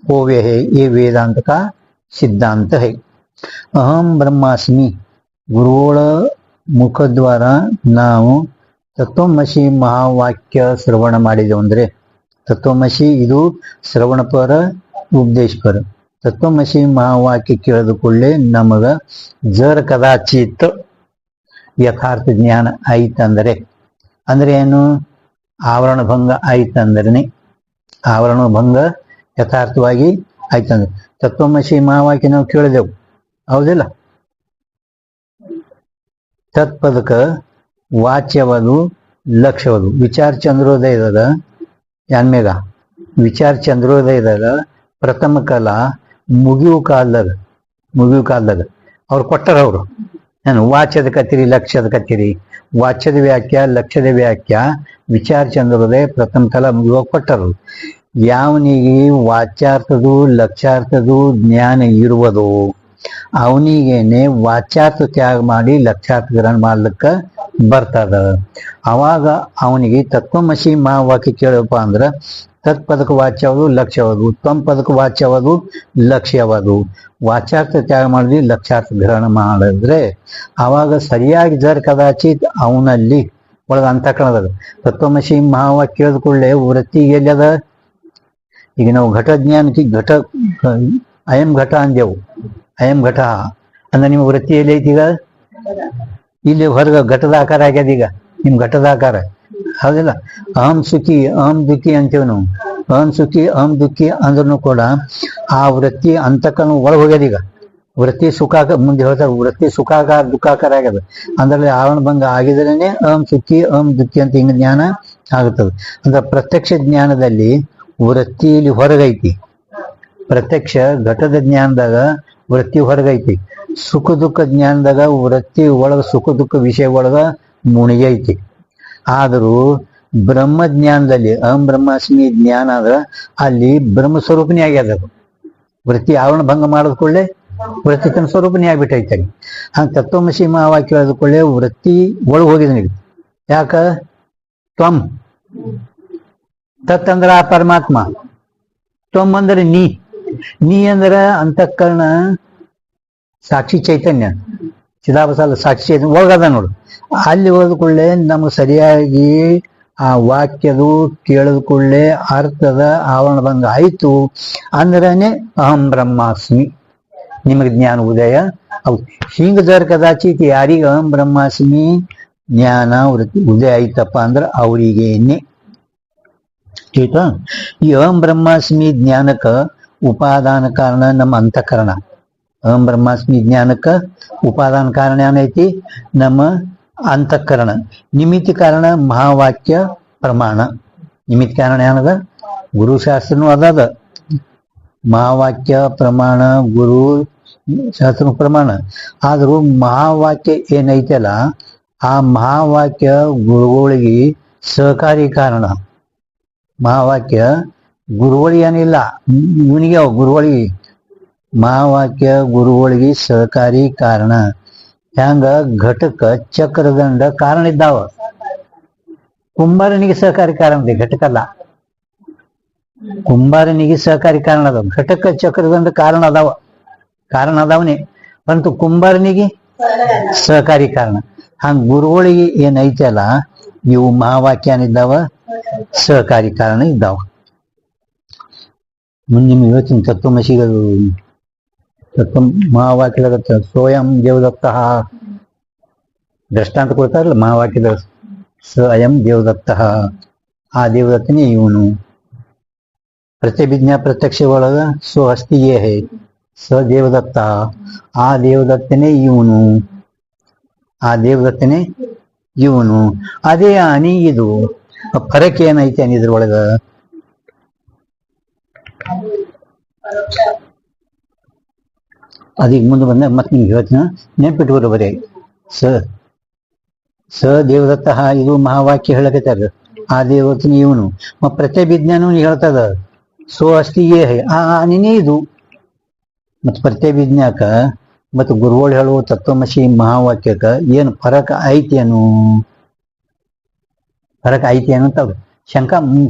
Speaker 1: होवे है, ये वेदांत का सिद्धांत है. अहम ब्रह्मास्मि ಗುರುಗಳ ಮುಖದ್ವಾರ ನಾವು ತತ್ವಮಸಿ ಮಹಾವಾಕ್ಯ ಶ್ರವಣ ಮಾಡಿದೆವು. ಅಂದ್ರೆ ತತ್ವಮಸಿ ಇದು ಶ್ರವಣ ಪರ, ಉಪದೇಶ ಪರ. ತತ್ವಮಸಿ ಮಹಾವಾಕ್ಯ ಕೇಳಿದ ಕೂಡಲೇ ನಮಗ ಜರ ಕದಾಚಿತ್ ಯಥಾರ್ಥ ಜ್ಞಾನ ಆಯ್ತಂದರೆ, ಅಂದ್ರೆ ಏನು? ಆವರಣ ಭಂಗ ಆಯ್ತಂದ್ರೆ, ಆವರಣ ಭಂಗ ಯಥಾರ್ಥವಾಗಿ ಆಯ್ತಂದ್ರೆ. ತತ್ವಮಸಿ ಮಹಾವಾಕ್ಯ ನಾವು ಕೇಳಿದೆವು, ಹೌದಿಲ್ಲ? ತತ್ಪದಕ ವಾಚ್ಯವದು, ಲಕ್ಷ್ಯವದು. ವಿಚಾರ ಚಂದ್ರೋದಯದ ಯಾನ್ಮೇಗ ವಿಚಾರ ಚಂದ್ರೋದಯದಾಗ ಪ್ರಥಮ ಕಾಲ ಮುಗಿವು ಕಾಲದಾಗ ಅವ್ರು ಕೊಟ್ಟಾರ. ಅವರು ನಾನು ವಾಚ್ಯದ ಕತ್ತಿರಿ, ಲಕ್ಷ್ಯದ ಕತ್ತಿರಿ. ವಾಚ್ಯದ ವ್ಯಾಖ್ಯ, ಲಕ್ಷ್ಯದ ವ್ಯಾಖ್ಯ ವಿಚಾರ ಚಂದ್ರೋದಯ ಪ್ರಥಮ ಕಾಲ ಮುಗಿಯುವಾಗ ಕೊಟ್ಟರು. ಯಾವನಿಗೆ ವಾಚ್ಯಾರ್ಥದು ಲಕ್ಷ್ಯಾರ್ಥದು ಜ್ಞಾನ ಇರುವುದೋ ಅವನಿಗೇನೆ ವಾಚ್ಯಾರ್ಥ ತ್ಯಾಗ ಮಾಡಿ ಲಕ್ಷ್ಯಾರ್ಥ ಗ್ರಹಣ ಮಾಡ್ಲಿಕ್ಕ ಬರ್ತದ. ಅವಾಗ ಅವನಿಗೆ ತತ್ವಮಸಿ ಮಹಾವಾಕ್ಯ ಕೇಳಪ್ಪ ಅಂದ್ರ ತತ್ಪದಕ ವಾಚ್ಯವದು, ಲಕ್ಷ್ಯವದು. ತ್ವಂ ಪದಕ ವಾಚ್ಯವದು, ಲಕ್ಷ್ಯವದು. ವಾಚ್ಯಾರ್ಥ ತ್ಯಾಗ ಮಾಡಿದ್ವಿ, ಲಕ್ಷ್ಯಾರ್ಥ ಗ್ರಹಣ ಮಾಡಿದ್ರೆ ಅವಾಗ ಸರಿಯಾಗಿ ಜರ್ ಕದಾಚಿತ್ ಅವನಲ್ಲಿ ಒಳಗ ಅಂತಃಕರಣದ ತತ್ವಮಸಿ ಮಹಾವಾಕ್ಯ ಕೇಳಿದ ಕೂಡಲೇ ವೃತ್ತಿ ಎಲ್ಲದ? ಈಗ ನಾವು ಘಟ ಜ್ಞಾನಕ್ಕೆ ಘಟ ಅಯಂ ಘಟ ಅಂದೆವು. ಅಯಂ ಘಟ ಅಂದ್ರೆ ನಿಮ್ಮ ವೃತ್ತಿ ಎಲ್ಲಿ ಐತಿ? ಈಗ ಇಲ್ಲಿ ಹೊರಗ ಘಟದ ಆಕಾರ ಆಗ್ಯದ. ಈಗ ನಿಮ್ ಘಟದ ಆಕಾರ, ಹೌದಿಲ್ಲ? ಅಹಂ ಸುಖಿ, ಅಹಂ ದುಃಖಿ ಅಂತೇವ್ ನಾವು. ಅಹಂ ಸುಖಿ, ಅಹಂ ದುಃಖಿ ಅಂದ್ರೂ ಕೂಡ ಆ ವೃತ್ತಿ ಅಂತಕನು ಒಳಗೆ ಹೋಗ್ಯದ. ಈಗ ವೃತ್ತಿ ಸುಖಾಕ ಮುಂದೆ ಹೇಳ್ತಾರೆ, ವೃತ್ತಿ ಸುಖಾಕಾರ ದುಃಖಾಕಾರ ಆಗ್ಯದ. ಅಂದ್ರೆ ಆವರಣ ಭಂಗ ಆಗಿದ್ರೇನೆ ಅಹಂ ಸುಖಿ, ಅಹಂ ದುಃಖಿ ಅಂತ ಹಿಂಗ ಜ್ಞಾನ ಆಗುತ್ತದೆ. ಅಂದ್ರೆ ಪ್ರತ್ಯಕ್ಷ ಜ್ಞಾನದಲ್ಲಿ ವೃತ್ತಿಯಲ್ಲಿ ಹೊರಗೈತಿ. ಪ್ರತ್ಯಕ್ಷ ಘಟದ ಜ್ಞಾನದಾಗ ವೃತ್ತಿ ಹೊರಗೈತಿ. ಸುಖ ದುಃಖ ಜ್ಞಾನದಾಗ ವೃತ್ತಿ ಒಳಗ ಸುಖ ದುಃಖ ವಿಷಯ ಒಳಗ ಮುಣಿಗೈತಿ. ಆದರೂ ಬ್ರಹ್ಮಜ್ಞಾನದಲ್ಲಿ ಅಹಂ ಬ್ರಹ್ಮಾಸ್ಮಿ ಜ್ಞಾನ ಆದ್ರ ಅಲ್ಲಿ ಬ್ರಹ್ಮ ಸ್ವರೂಪನೇ ಆಗ್ಯದ ಅದು. ವೃತ್ತಿ ಆವರಣ ಭಂಗ ಮಾಡಿದ ಕೂಡಲೇ ವೃತ್ತಿ ತನ್ನ ಸ್ವರೂಪನೇ ಆಗ್ಬಿಟ್ಟೈತೆ. ಹಂಗೆ ತತ್ವಮಸಿ ಮಹಾವಾಕ್ಯ ಹೇಳಿದ ಕೂಡಲೇ ವೃತ್ತಿ ಒಳಗೆ ಹೋಗಿದೆ ನೀವು. ಯಾಕ ತ್ವಂ ತತ್ ಅಂದ್ರ ಆ ಪರಮಾತ್ಮ, ತ್ವಂ ಅಂದ್ರೆ ನೀ ಅಂದ್ರ ಅಂತಃಕರಣ ಸಾಕ್ಷಿ ಚೈತನ್ಯ, ಚಿದಾಭಾಸ ಸಾಕ್ಷಿ ಚೈತನ್ಯ ಒಳಗದ ನೋಡು. ಅಲ್ಲಿ ಹೋದ ಕೂಡಲೇ ನಮ್ಗೆ ಸರಿಯಾಗಿ ಆ ವಾಕ್ಯದು ಕೇಳಿದ ಕೂಡಲೇ ಅರ್ಥದ ಆವರಣ ಭಂಗ ಆಯ್ತು ಅಂದ್ರನೇ ಅಹಂ ಬ್ರಹ್ಮಾಸ್ಮಿ ನಿಮಗೆ ಜ್ಞಾನ ಉದಯ ಹೌದು. ಹಿಂಗ ಜರ್ ಕದಾಚಿತ್ ಯಾರಿಗೆ ಅಹಂ ಬ್ರಹ್ಮಾಸ್ಮಿ ಜ್ಞಾನ ವೃತ್ತಿ ಉದಯ ಆಯ್ತಪ್ಪ ಅಂದ್ರೆ ಅವರಿಗೇನೆ ಆಯ್ತಾ. ಈ ಅಹಂ ಬ್ರಹ್ಮಾಸ್ಮಿ ಜ್ಞಾನಕ್ಕ ಉಪಾದಾನ ಕಾರಣ ನಮ್ಮ ಅಂತಃಕರಣ. ಅಹಂ ಬ್ರಹ್ಮಾಸ್ಮಿ ಜ್ಞಾನಕ್ಕ ಉಪಾದಾನ ಕಾರಣ ಏನೈತಿ? ನಮ್ಮ ಅಂತಃಕರಣ. ನಿಮಿತ್ತ ಕಾರಣ ಮಹಾವಾಕ್ಯ ಪ್ರಮಾಣ. ನಿಮಿತ್ತ ಕಾರಣ ಏನದ? ಗುರು ಶಾಸ್ತ್ರನೂ ಅದ. ಮಹಾವಾಕ್ಯ ಪ್ರಮಾಣ, ಗುರು ಶಾಸ್ತ್ರ ಪ್ರಮಾಣ. ಆದ್ರೂ ಮಹಾವಾಕ್ಯ ಏನೈತಲ್ಲ ಆ ಮಹಾವಾಕ್ಯ ಗುರುಗಳಿಗೆ ಸಹಕಾರಿ ಕಾರಣ. ಮಹಾವಾಕ್ಯ ಗುರುಗಳಿಗೆ ಏನಿಲ್ಲ, ಇವನಿಗೆ ಗುರುಗಳಿಗೆ ಮಹಾವಾಕ್ಯ ಗುರುಗಳಿಗೆ ಸಹಕಾರಿ ಕಾರಣ. ಹ್ಯಾಂಗ ಘಟಕ ಚಕ್ರದಂಡ ಕಾರಣ ಇದ್ದಾವ, ಕುಂಬಾರನಿಗೆ ಸಹಕಾರಿ ಕಾರಣ ಇದೆ, ಘಟಕಲ್ಲ. ಕುಂಬಾರನಿಗೆ ಸಹಕಾರಿ ಕಾರಣ ಅದಾವ, ಘಟಕ ಚಕ್ರದಂಡ ಕಾರಣ ಅದಾವನೇ, ಪರಂತು ಕುಂಬಾರನಿಗೆ ಸಹಕಾರಿ ಕಾರಣ. ಹಂಗ ಗುರುಗಳಿಗೆ ಏನೈತಲ್ಲ ಇವು ಮಹಾವಾಕ್ಯ ಏನಿದ್ದಾವ ಸಹಕಾರಿ ಕಾರಣ ಇದ್ದಾವ. ಮುಂದೆ ನಿಮ್ಗೆ ಇವತ್ತಿನ ತತ್ವಮಸಿಗಳು ತತ್ವ ಮಹಾವಾಕ್ಯದ ಸ್ವಯಂ ದೇವದತ್ತ ದೃಷ್ಟಾಂತ ಕೊಡ್ತಾರಲ್ಲ ಮಹಾವಾಕ್ಯದ ಸ್ವಯಂ ದೇವದತ್ತ, ಆ ದೇವದತ್ತನೇ ಇವನು. ಪ್ರತ್ಯಭಿಜ್ಞಾ ಪ್ರತ್ಯಕ್ಷ ಒಳಗ ಸ್ವಹಸ್ತಿಯೇ ಹೇ ಸ ದೇವದತ್ತ, ಆ ದೇವದತ್ತನೇ ಇವನು, ಆ ದೇವದತ್ತನೇ ಇವನು. ಅದೇ ಅನಿ ಇದು ಫರಕ್ ಏನೈತೆ ಅನಿದ್ರೊಳಗ? ಅದೀಗ ಮುಂದೆ ಬಂದ ಮತ್ತೆ ನಿಮ್ಗೆ ಹೇಳ್ತೀನಿ, ನೆನ್ಪಿಟ್ಕೊಡ್ರಿ. ಬರೀ ಸ ದೇವದತ್ತ ಇದು ಮಹಾವಾಕ್ಯ ಹೇಳಕತ್ತಾರ, ಆ ದೇವತನ ಇವನು. ಪ್ರತ್ಯಭಿಜ್ಞಾನ ಹೇಳ್ತದ ಸ್ವಹಸ್ತಿಯೇ ಹೇ, ಆ ಅನಿನೇ ಇದು. ಮತ್ತು ಪ್ರತ್ಯಭಿಜ್ಞಾಕ ಮತ್ತು ಗುರುಗಳು ಹೇಳುವ ತತ್ವಮಸಿ ಮಹಾವಾಕ್ಯಕ್ಕ ಏನು ಫರಕ್ ಐತೇನು? ಫರಕ್ ಐತೇನು ಅಂತ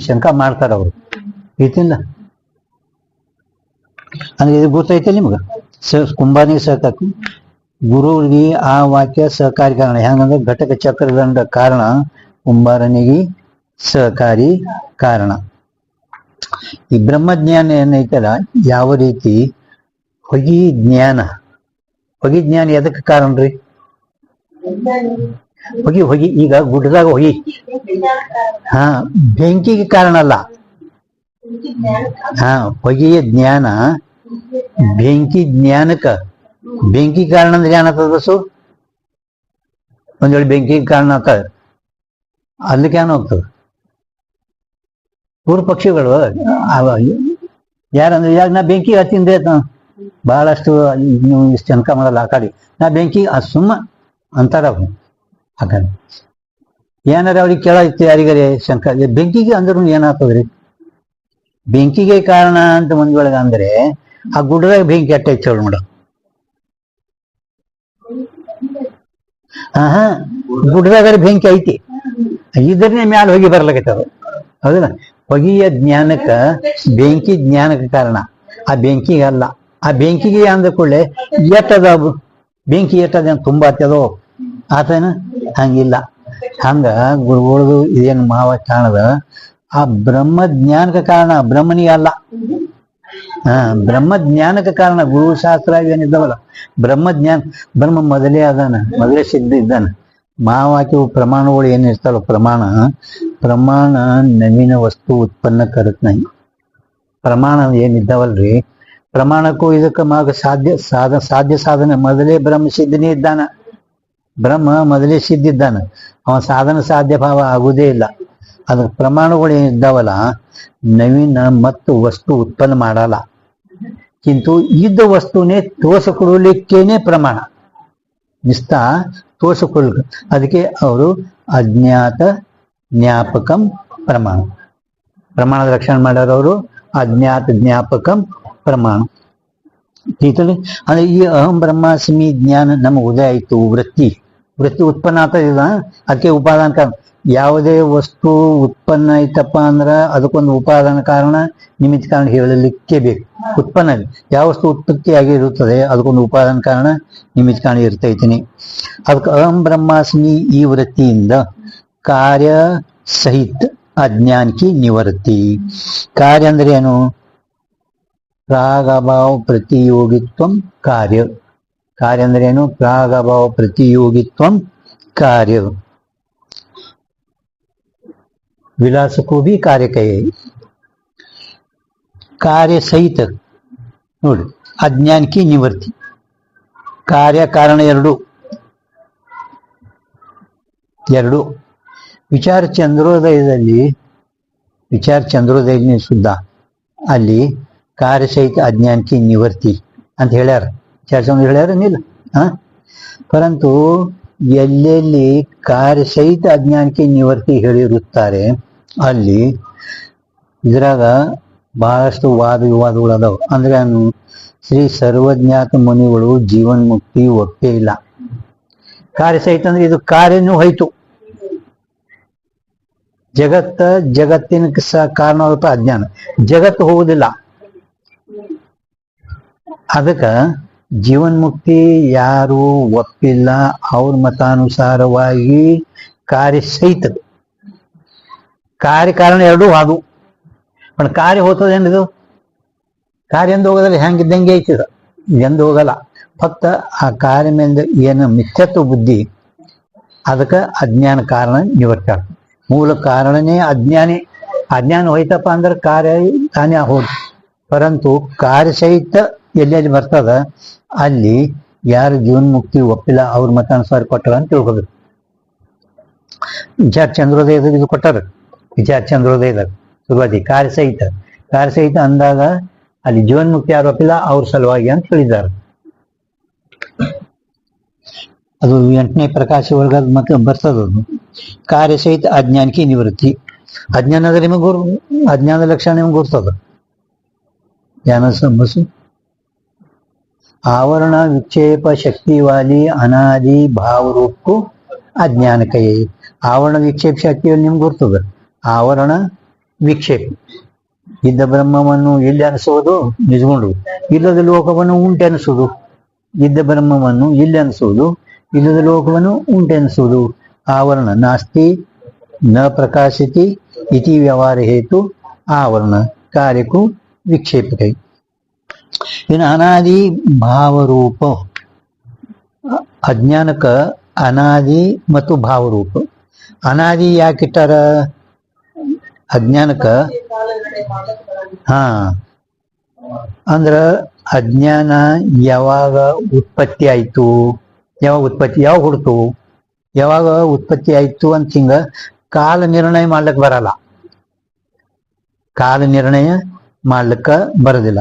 Speaker 1: ಶಂಕಾ ಮಾಡ್ತಾರ ಅವರು. ಐತಿಲ್ಲ ಅಂದ್ರೆ ಇದು ಗೊತ್ತೈತೆ ನಿಮ್ಗೆ. ಕುಂಬಾರನಿಗೆ ಸಹಕಾರಿ, ಗುರುವಿಗೆ ಆ ವಾಕ್ಯ ಸಹಕಾರಿ ಕಾರಣ. ಹೆಂಗಂದ್ರೆ ಘಟಕ ಚಕ್ರದಂಡ ಕಾರಣ, ಕುಂಬಾರನಿಗೆ ಸಹಕಾರಿ ಕಾರಣ. ಈ ಬ್ರಹ್ಮಜ್ಞಾನ ಏನೈತಲ್ಲ ಯಾವ ರೀತಿ ಹೊಗಿ ಜ್ಞಾನ ಎದಕ್ಕೆ ಕಾರಣ ರೀ? ಹೊಗಿ ಈಗ ಗುಡ್ಡದಾಗ ಹೊಗಿ ಬೆಂಕಿಗೆ ಕಾರಣ ಅಲ್ಲ. ಹೊಗೆಯ ಜ್ಞಾನ ಬೆಂಕಿ ಜ್ಞಾನಕ್ಕ, ಬೆಂಕಿ ಕಾರಣ ಅಂದ್ರೆ ಏನಾಗ್ತದ ಬಸ್ಸು? ಒಂದ್ ವೇಳೆ ಬೆಂಕಿಗೆ ಕಾರಣ ಆಗ್ತದೆ, ಅಲ್ಲಿಗೆ ಏನು ಹೋಗ್ತದೆ? ಊರು ಪಕ್ಷಿಗಳು ಯಾರಂದ್ರೆ ಈಗ ನಾ ಬೆಂಕಿ ಹತ್ತಿಂದೆ ಬಹಳಷ್ಟು ನೀವು ಇಷ್ಟು ಅನ್ಕ ಮಾಡಲ್ಲ. ಆ ಕಡೆ ನಾ ಬೆಂಕಿ ಸುಮ್ಮ ಅಂತಾರ ಅವ್ರು. ಆ ಕಡೆ ಏನಾರ ಅವ್ರಿಗೆ ಕೇಳೈತಿ ಯಾರಿಗಾರೆ ಶಂಕ, ಬೆಂಕಿಗೆ ಅಂದ್ರೂ ಏನಾಗ್ತದ್ರಿ? ಬೆಂಕಿಗೆ ಕಾರಣ ಅಂತ ಒಂದ್ ಒಳಗ ಅಂದ್ರೆ ಆ ಗುಡ್ಡದಾಗ ಬೆಂಕಿ ಅಟ್ಟೈತಿ ಹೇಳಿ ನೋಡ. ಗುಡ್ಡದಾಗ ಬೆಂಕಿ ಐತಿ, ಇದನ್ನೇ ಮ್ಯಾಲ ಹೋಗಿ ಬರ್ಲಾಕೈತದ. ಹೌದಲ್ಲ? ಹೊಗೆಯ ಜ್ಞಾನಕ್ಕ ಬೆಂಕಿ ಜ್ಞಾನಕ್ಕೆ ಕಾರಣ, ಆ ಬೆಂಕಿಗೆ ಅಲ್ಲ. ಆ ಬೆಂಕಿಗೆ ಅಂದ ಕೂಡಲೇ ಎಟ್ಟದ ಬೆಂಕಿ ಎಟ್ಟದ ತುಂಬಾ ಹತ್ತದೋ ಆತನ? ಹಂಗಿಲ್ಲ. ಹಂಗ ಗುರುಗಳದು ಇದೇನು ಮಹಾವಾಕ್ಯ ಕಾರಣದ ಆ ಬ್ರಹ್ಮ ಜ್ಞಾನಕ್ಕೆ ಕಾರಣ, ಬ್ರಹ್ಮನಿಗೆ ಅಲ್ಲ. ಬ್ರಹ್ಮ ಜ್ಞಾನಕ್ಕೆ ಕಾರಣ. ಗುರುಶಾಸ್ತ್ರ ಏನಿದ್ದಾವಲ್ಲ ಬ್ರಹ್ಮಜ್ಞಾನ, ಬ್ರಹ್ಮ ಮೊದಲೇ ಮೊದಲೇ ಸಿದ್ಧ ಇದ್ದಾನ. ಮಹಾವಾಕ್ಯವು ಪ್ರಮಾಣಗಳು ಏನಿರ್ತಾವ, ಪ್ರಮಾಣ ನವೀನ ವಸ್ತು ಉತ್ಪನ್ನ ಕರತ್ ನಹಿ. ಪ್ರಮಾಣ ಏನಿದ್ದಾವಲ್ರಿ, ಪ್ರಮಾಣಕ್ಕೂ ಇದಕ್ಕೆ ಸಾಧ್ಯ ಸಾಧನೆ ಮೊದಲೇ ಬ್ರಹ್ಮ ಸಿದ್ಧನೇ ಇದ್ದಾನ. ಬ್ರಹ್ಮ ಮೊದಲೇ ಸಿದ್ಧಿದ್ದಾನ, ಅವ ಸಾಧನ ಸಾಧ್ಯ ಭಾವ ಆಗುವುದೇ ಇಲ್ಲ. ಅದ್ರ ಪ್ರಮಾಣಗಳು ಏನಿದ್ದಾವಲ್ಲ ನವೀನ ಮತ್ತು ವಸ್ತು ಉತ್ಪನ್ನ ಮಾಡಲ್ಲ. ಕಿಂತು ಇದ್ದ ವಸ್ತುನೇ ತೋರಿಸಿಕೊಡಲಿಕ್ಕೇನೆ ಪ್ರಮಾಣ, ನಿಸ್ತ ತೋರಿಸಿಕೊಳ್ಳ. ಅದಕ್ಕೆ ಅವರು ಅಜ್ಞಾತ ಜ್ಞಾಪಕಂ ಪ್ರಮಾಣ. ಪ್ರಮಾಣದ ಲಕ್ಷಣ ಮಾಡ್ಯಾರವರು ಅಜ್ಞಾತ ಜ್ಞಾಪಕಂ ಪ್ರಮಾಣ. ತಿಳಿತದೆ. ಅಂದ್ರೆ ಈ ಅಹಂ ಬ್ರಹ್ಮಾಸ್ಮಿ ಜ್ಞಾನ ನಮಗೆ ಉದಯ ಆಯ್ತು. ವೃತ್ತಿ ಉತ್ಪನ್ನ ಆಗ್ತದಿಲ್ಲ, ಅದಕ್ಕೆ ಉಪಾದಾನ ಕಾರಣ. ಯಾವುದೇ ವಸ್ತು ಉತ್ಪನ್ನ ಆಯ್ತಪ್ಪ ಅಂದ್ರ ಅದಕ್ಕೊಂದು ಉಪಾದಾನ ಕಾರಣ ನಿಮಿತ್ತ ಕಾರಣ ಹೇಳಲಿಕ್ಕೆ ಬೇಕು. ಉತ್ಪನ್ನ ಯಾವ ವಸ್ತು ಉತ್ಪತ್ತಿ ಆಗಿರುತ್ತದೆ ಅದಕ್ಕೊಂದು ಉಪಾದಾನ ಕಾರಣ ನಿಮಿತ್ತ ಕಾರಣ ಇರ್ತೈತೀನಿ. ಅದಕ್ಕೆ ಅಹಂ ಬ್ರಹ್ಮಾಸ್ಮಿ ಈ ವೃತ್ತಿಯಿಂದ ಕಾರ್ಯ ಸಹಿತ ಅಜ್ಞಾನಕ್ಕೆ ನಿವೃತ್ತಿ. ಕಾರ್ಯ ಅಂದ್ರೆ ಏನು? ಪ್ರಾಗಭಾವ ಪ್ರತಿಯೋಗಿತ್ವಂ ಕಾರ್ಯ. ಕಾರ್ಯ ಅಂದ್ರೆ ಏನು? ಪ್ರಾಗಭಾವ ಪ್ರತಿಯೋಗಿತ್ವಂ ಕಾರ್ಯ. ವಿಲಾಸಕ್ಕೂ ಭೀ ಕಾರ್ಯ ಕೈ. ಕಾರ್ಯ ಸಹಿತ ನೋಡಿ ಅಜ್ಞಾನಕ್ಕೆ ನಿವೃತ್ತಿ. ಕಾರ್ಯ ಕಾರಣ ಎರಡು. ವಿಚಾರ ಚಂದ್ರೋದಯದಲ್ಲಿ ಶುದ್ಧ ಅಲ್ಲಿ ಕಾರ್ಯ ಸಹಿತ ಅಜ್ಞಾನಕ್ಕೆ ನಿವೃತ್ತಿ ಅಂತ ಹೇಳ್ಯಾರ. ವಿಚಾರ ಚಂದ್ರ ಹೇಳ್ಯಾರ ನಿಲ್ಲ. ಪರಂತು ಎಲ್ಲೆಲ್ಲಿ ಕಾರ್ಯ ಸಹಿತ ಅಜ್ಞಾನಕ್ಕೆ ನಿವೃತ್ತಿ ಹೇಳಿರುತ್ತಾರೆ ಅಲ್ಲಿ ಇದ್ರಾಗ ಬಹಳಷ್ಟು ವಾದ ವಿವಾದಗಳು ಅದಾವ. ಅಂದ್ರೆ ಶ್ರೀ ಸರ್ವಜ್ಞಾತ ಮುನಿಗಳು ಜೀವನ್ ಮುಕ್ತಿ ಒಪ್ಪೇ ಇಲ್ಲ. ಕಾರ್ಯ ಸಹಿತ ಅಂದ್ರೆ ಇದು ಕಾರ್ಯನೂ ಹೋಯ್ತು. ಜಗತ್ತಿನ ಕಾರಣವಾಗುತ್ತ ಅಜ್ಞಾನ. ಜಗತ್ತು ಹೋಗುದಿಲ್ಲ. ಅದಕ್ಕ ಜೀವನ್ಮುಕ್ತಿ ಯಾರು ಒಪ್ಪಿಲ್ಲ. ಅವ್ರ ಮತಾನುಸಾರವಾಗಿ ಕಾರ್ಯ ಸಹಿತ ಕಾರ್ಯ ಕಾರಣ ಎರಡೂ ಅದು. पण ಕಾರ್ಯ ಹೋಗ್ತದೇನಿದು? ಕಾರ್ಯ ಎಂದು ಹೋಗೋದ್ರಲ್ಲಿ ಹೆಂಗಿದ್ದಂಗೆ ಐತಿದ, ಎಂದು ಹೋಗಲ್ಲ. ಫಕ್ತ ಆ ಕಾರ್ಯ ಮೇಲೆ ಏನು ಮಿಥ್ಯತ್ವ ಬುದ್ಧಿ ಅದಕ್ಕೆ ಅಜ್ಞಾನ ಕಾರಣ ನಿವೃತ್ತಿ ಆಗ್ತದೆ. ಮೂಲ ಕಾರಣನೇ ಅಜ್ಞಾನ ಹೋಯ್ತಪ್ಪ ಅಂದ್ರೆ ಕಾರ್ಯ ತಾನೇ ಹೋದ್. ಪರಂತು ಕಾರ್ಯ ಸಹಿತ ಎಲ್ಲೆಲ್ಲಿ ಬರ್ತದ ಅಲ್ಲಿ ಯಾರು ಜೀವನ್ಮುಕ್ತಿ ಒಪ್ಪಿಲ್ಲ ಅವ್ರ ಮತಾನುಸಾರ ಕೊಟ್ಟಾರ ಅಂತ ತಿಳ್ಕೊಬೇಕು. ವಿಚಾರ ಚಂದ್ರೋದಯದಾಗ ಇದು ಕೊಟ್ಟಾರ. ವಿಚಾರ ಚಂದ್ರೋದಯದಾಗ ಶುರುವಾತಿ ಕಾರ್ಯ ಸಹಿತ ಅಂದಾಗ ಅಲ್ಲಿ ಜೀವನ್ಮುಕ್ತಿ ಯಾರು ಒಪ್ಪಿಲ್ಲ ಅವ್ರ ಸಲುವಾಗಿ ಅಂತ ಹೇಳಿದ್ದಾರೆ. ಅದು 8ನೇ ಪ್ರಕಾಶ ಒಳಗ ಮತ್ತೆ ಬರ್ತದದು. ಕಾರ್ಯ ಸಹಿತ ಅಜ್ಞಾನಕ್ಕೆ ನಿವೃತ್ತಿ. ಅಜ್ಞಾನದ ನಿಮಗೆ ಅಜ್ಞಾನದ ಲಕ್ಷಣ ನಿಮ್ಗೆ ಗುರ್ತದ. ಜ್ಞಾನ ಸಂಬಸು आवरण विक्षेप शक्ति वाली अनादि भाव रूप को अज्ञान कहे. आवरण विक्षेप शक्ति निम्ಗೆ ಗುರ್ತದ. आवरण ವಿಕ್ಷೇಪ ಇದ್ದ ಬ್ರಹ್ಮವನ್ನು ಇಲ್ಲಿ ಅನಿಸೋದು ನಿಜಗೊಂಡು, ಇಲ್ಲದ ಲೋಕವನ್ನು ಉಂಟೆ ಅನಿಸೋದು. ಇದ್ದ ಬ್ರಹ್ಮವನ್ನು ಇಲ್ಲಿ ಅನಿಸೋದು, ಇಲ್ಲದ ಲೋಕವನ್ನು ಉಂಟೆ ಅನಿಸೋದು. आवरण नास्ति न प्रकाशिति इति व्यवहार हेतु आवरण कार्य को विक्षेप कही. ಇನ್ನು ಅನಾದಿ ಭಾವರೂಪ. ಅಜ್ಞಾನಕ್ಕ ಅನಾದಿ ಮತ್ತು ಭಾವರೂಪ. ಅನಾದಿ ಯಾಕಿಟ್ಟಾರ ಅಜ್ಞಾನಕ್ಕ? ಅಂದ್ರ ಅಜ್ಞಾನ ಯಾವಾಗ ಉತ್ಪತ್ತಿ ಆಯ್ತು, ಯಾವಾಗ ಹುಡ್ತು, ಯಾವಾಗ ಉತ್ಪತ್ತಿ ಆಯ್ತು ಅಂತ ಹಿಂಗ ಕಾಲ ನಿರ್ಣಯ ಮಾಡ್ಲಿಕ್ಕೆ ಬರಲ್ಲ. ಕಾಲ ನಿರ್ಣಯ ಮಾಡ್ಲಿಕ್ಕ ಬರೋದಿಲ್ಲ.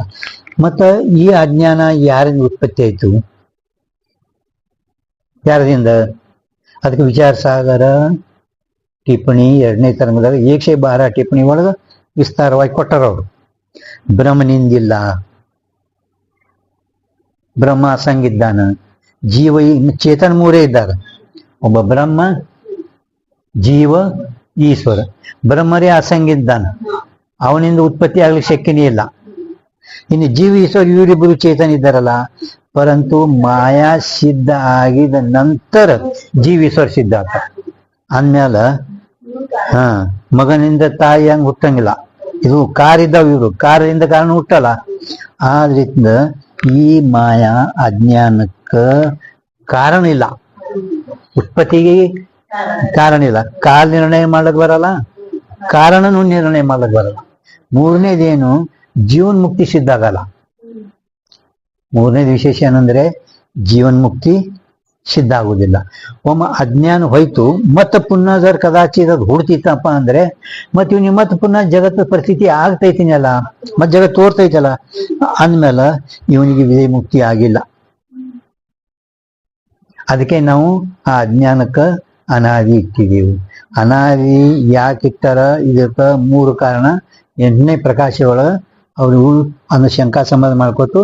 Speaker 1: ಮತ್ತ ಈ ಅಜ್ಞಾನ ಯಾರಿಂದ ಉತ್ಪತ್ತಿ ಆಯ್ತು? ಯಾರದಿಂದ? ಅದಕ್ಕೆ ವಿಚಾರ ಸಾಗರ ಟಿಪ್ಪಣಿ 2ನೇ ತರಂಗದಾಗ 112 ಟಿಪ್ಪಣಿ ಒಳಗ ವಿಸ್ತಾರವಾಗಿ ಕೊಟ್ಟಾರ ಅವರು. ಬ್ರಹ್ಮನಿಂದಿಲ್ಲ, ಬ್ರಹ್ಮ ಅಸಂಗಿದ್ದಾನ, ಜೀವ ಚೇತನ 3 ಇದ್ದಾರೆ. ಒಬ್ಬ ಬ್ರಹ್ಮ, ಜೀವ, ಈಶ್ವರ. ಬ್ರಹ್ಮರೇ ಅಸಂಗಿದ್ದಾನ, ಅವನಿಂದ ಉತ್ಪತ್ತಿ ಆಗ್ಲಿಕ್ಕೆ ಶಕ್ಯನೇ ಇಲ್ಲ. ಇನ್ನು ಜೀವ ಈಶ್ವರ ಇವರಿಬ್ಬರು ಚೇತನ ಇದ್ದಾರಲ್ಲ. ಪರಂತು ಮಾಯಾ ಸಿದ್ಧ ಆಗಿದ ನಂತರ ಜೀವ ಈಶ್ವರ ಸಿದ್ಧ ಆತ. ಅಂದ್ಮೇಲೆ ಮಗನಿಂದ ತಾಯಿ ಹಂಗ ಹುಟ್ಟಂಗಿಲ್ಲ. ಇದು ಕಾರಿದ್ದಾವ, ಇವರು ಕಾರ್ಯದಿಂದ ಕಾರಣ ಹುಟ್ಟಲ್ಲ. ಆದ್ರಿಂದ ಈ ಮಾಯಾ ಅಜ್ಞಾನಕ್ಕ ಕಾರಣ ಇಲ್ಲ, ಉತ್ಪತ್ತಿಗೆ ಕಾರಣ ಇಲ್ಲ. ಕಾಲ ನಿರ್ಣಯ ಮಾಡ್ಲಿಕ್ಕೆ ಬರಲ್ಲ, ಕಾರಣನೂ ನಿರ್ಣಯ ಮಾಡ್ಲಿಕ್ಕೆ ಬರಲ್ಲ. 3ನೇದೇನು? ಜೀವನ್ ಮುಕ್ತಿ ಸಿದ್ಧ ಆಗಲ್ಲ. 3ನೇದು ವಿಶೇಷ ಏನಂದ್ರೆ ಜೀವನ್ ಮುಕ್ತಿ ಸಿದ್ಧ ಆಗುದಿಲ್ಲ. ಒಮ್ಮ ಅಜ್ಞಾನ ಹೋಯ್ತು, ಮತ್ತೆ ಪುನಃ ಜರ್ ಕದಾಚಿತ್ ಅದು ಹುಡ್ತಿತ್ತಪ್ಪ ಅಂದ್ರೆ ಮತ್ತೆ ಇವ್ನಿಗೆ ಮತ್ತೆ ಪುನಃ ಜಗತ್ತ ಪರಿಸ್ಥಿತಿ ಆಗ್ತೈತಿನಲ್ಲ, ಮತ್ತೆ ಜಗತ್ತು ತೋರ್ತೈತಲ್ಲ ಅಂದ್ಮೇಲೆ ಇವನಿಗೆ ವಿಧೇಯ ಮುಕ್ತಿ ಆಗಿಲ್ಲ. ಅದಕ್ಕೆ ನಾವು ಆ ಅಜ್ಞಾನಕ್ಕ ಅನಾದಿ ಇಟ್ಟಿದ್ದೀವಿ. ಅನಾದಿ ಯಾಕಿಟ್ಟಾರ ಇದಕ್ಕ 3 ಕಾರಣ. 8ನೇ ಪ್ರಕಾಶ ಒಳಗ ಅವರು ಅನ್ನೋ ಶಂಕಾ ಸಮಾಧಾನ ಮಾಡ್ಕೊತು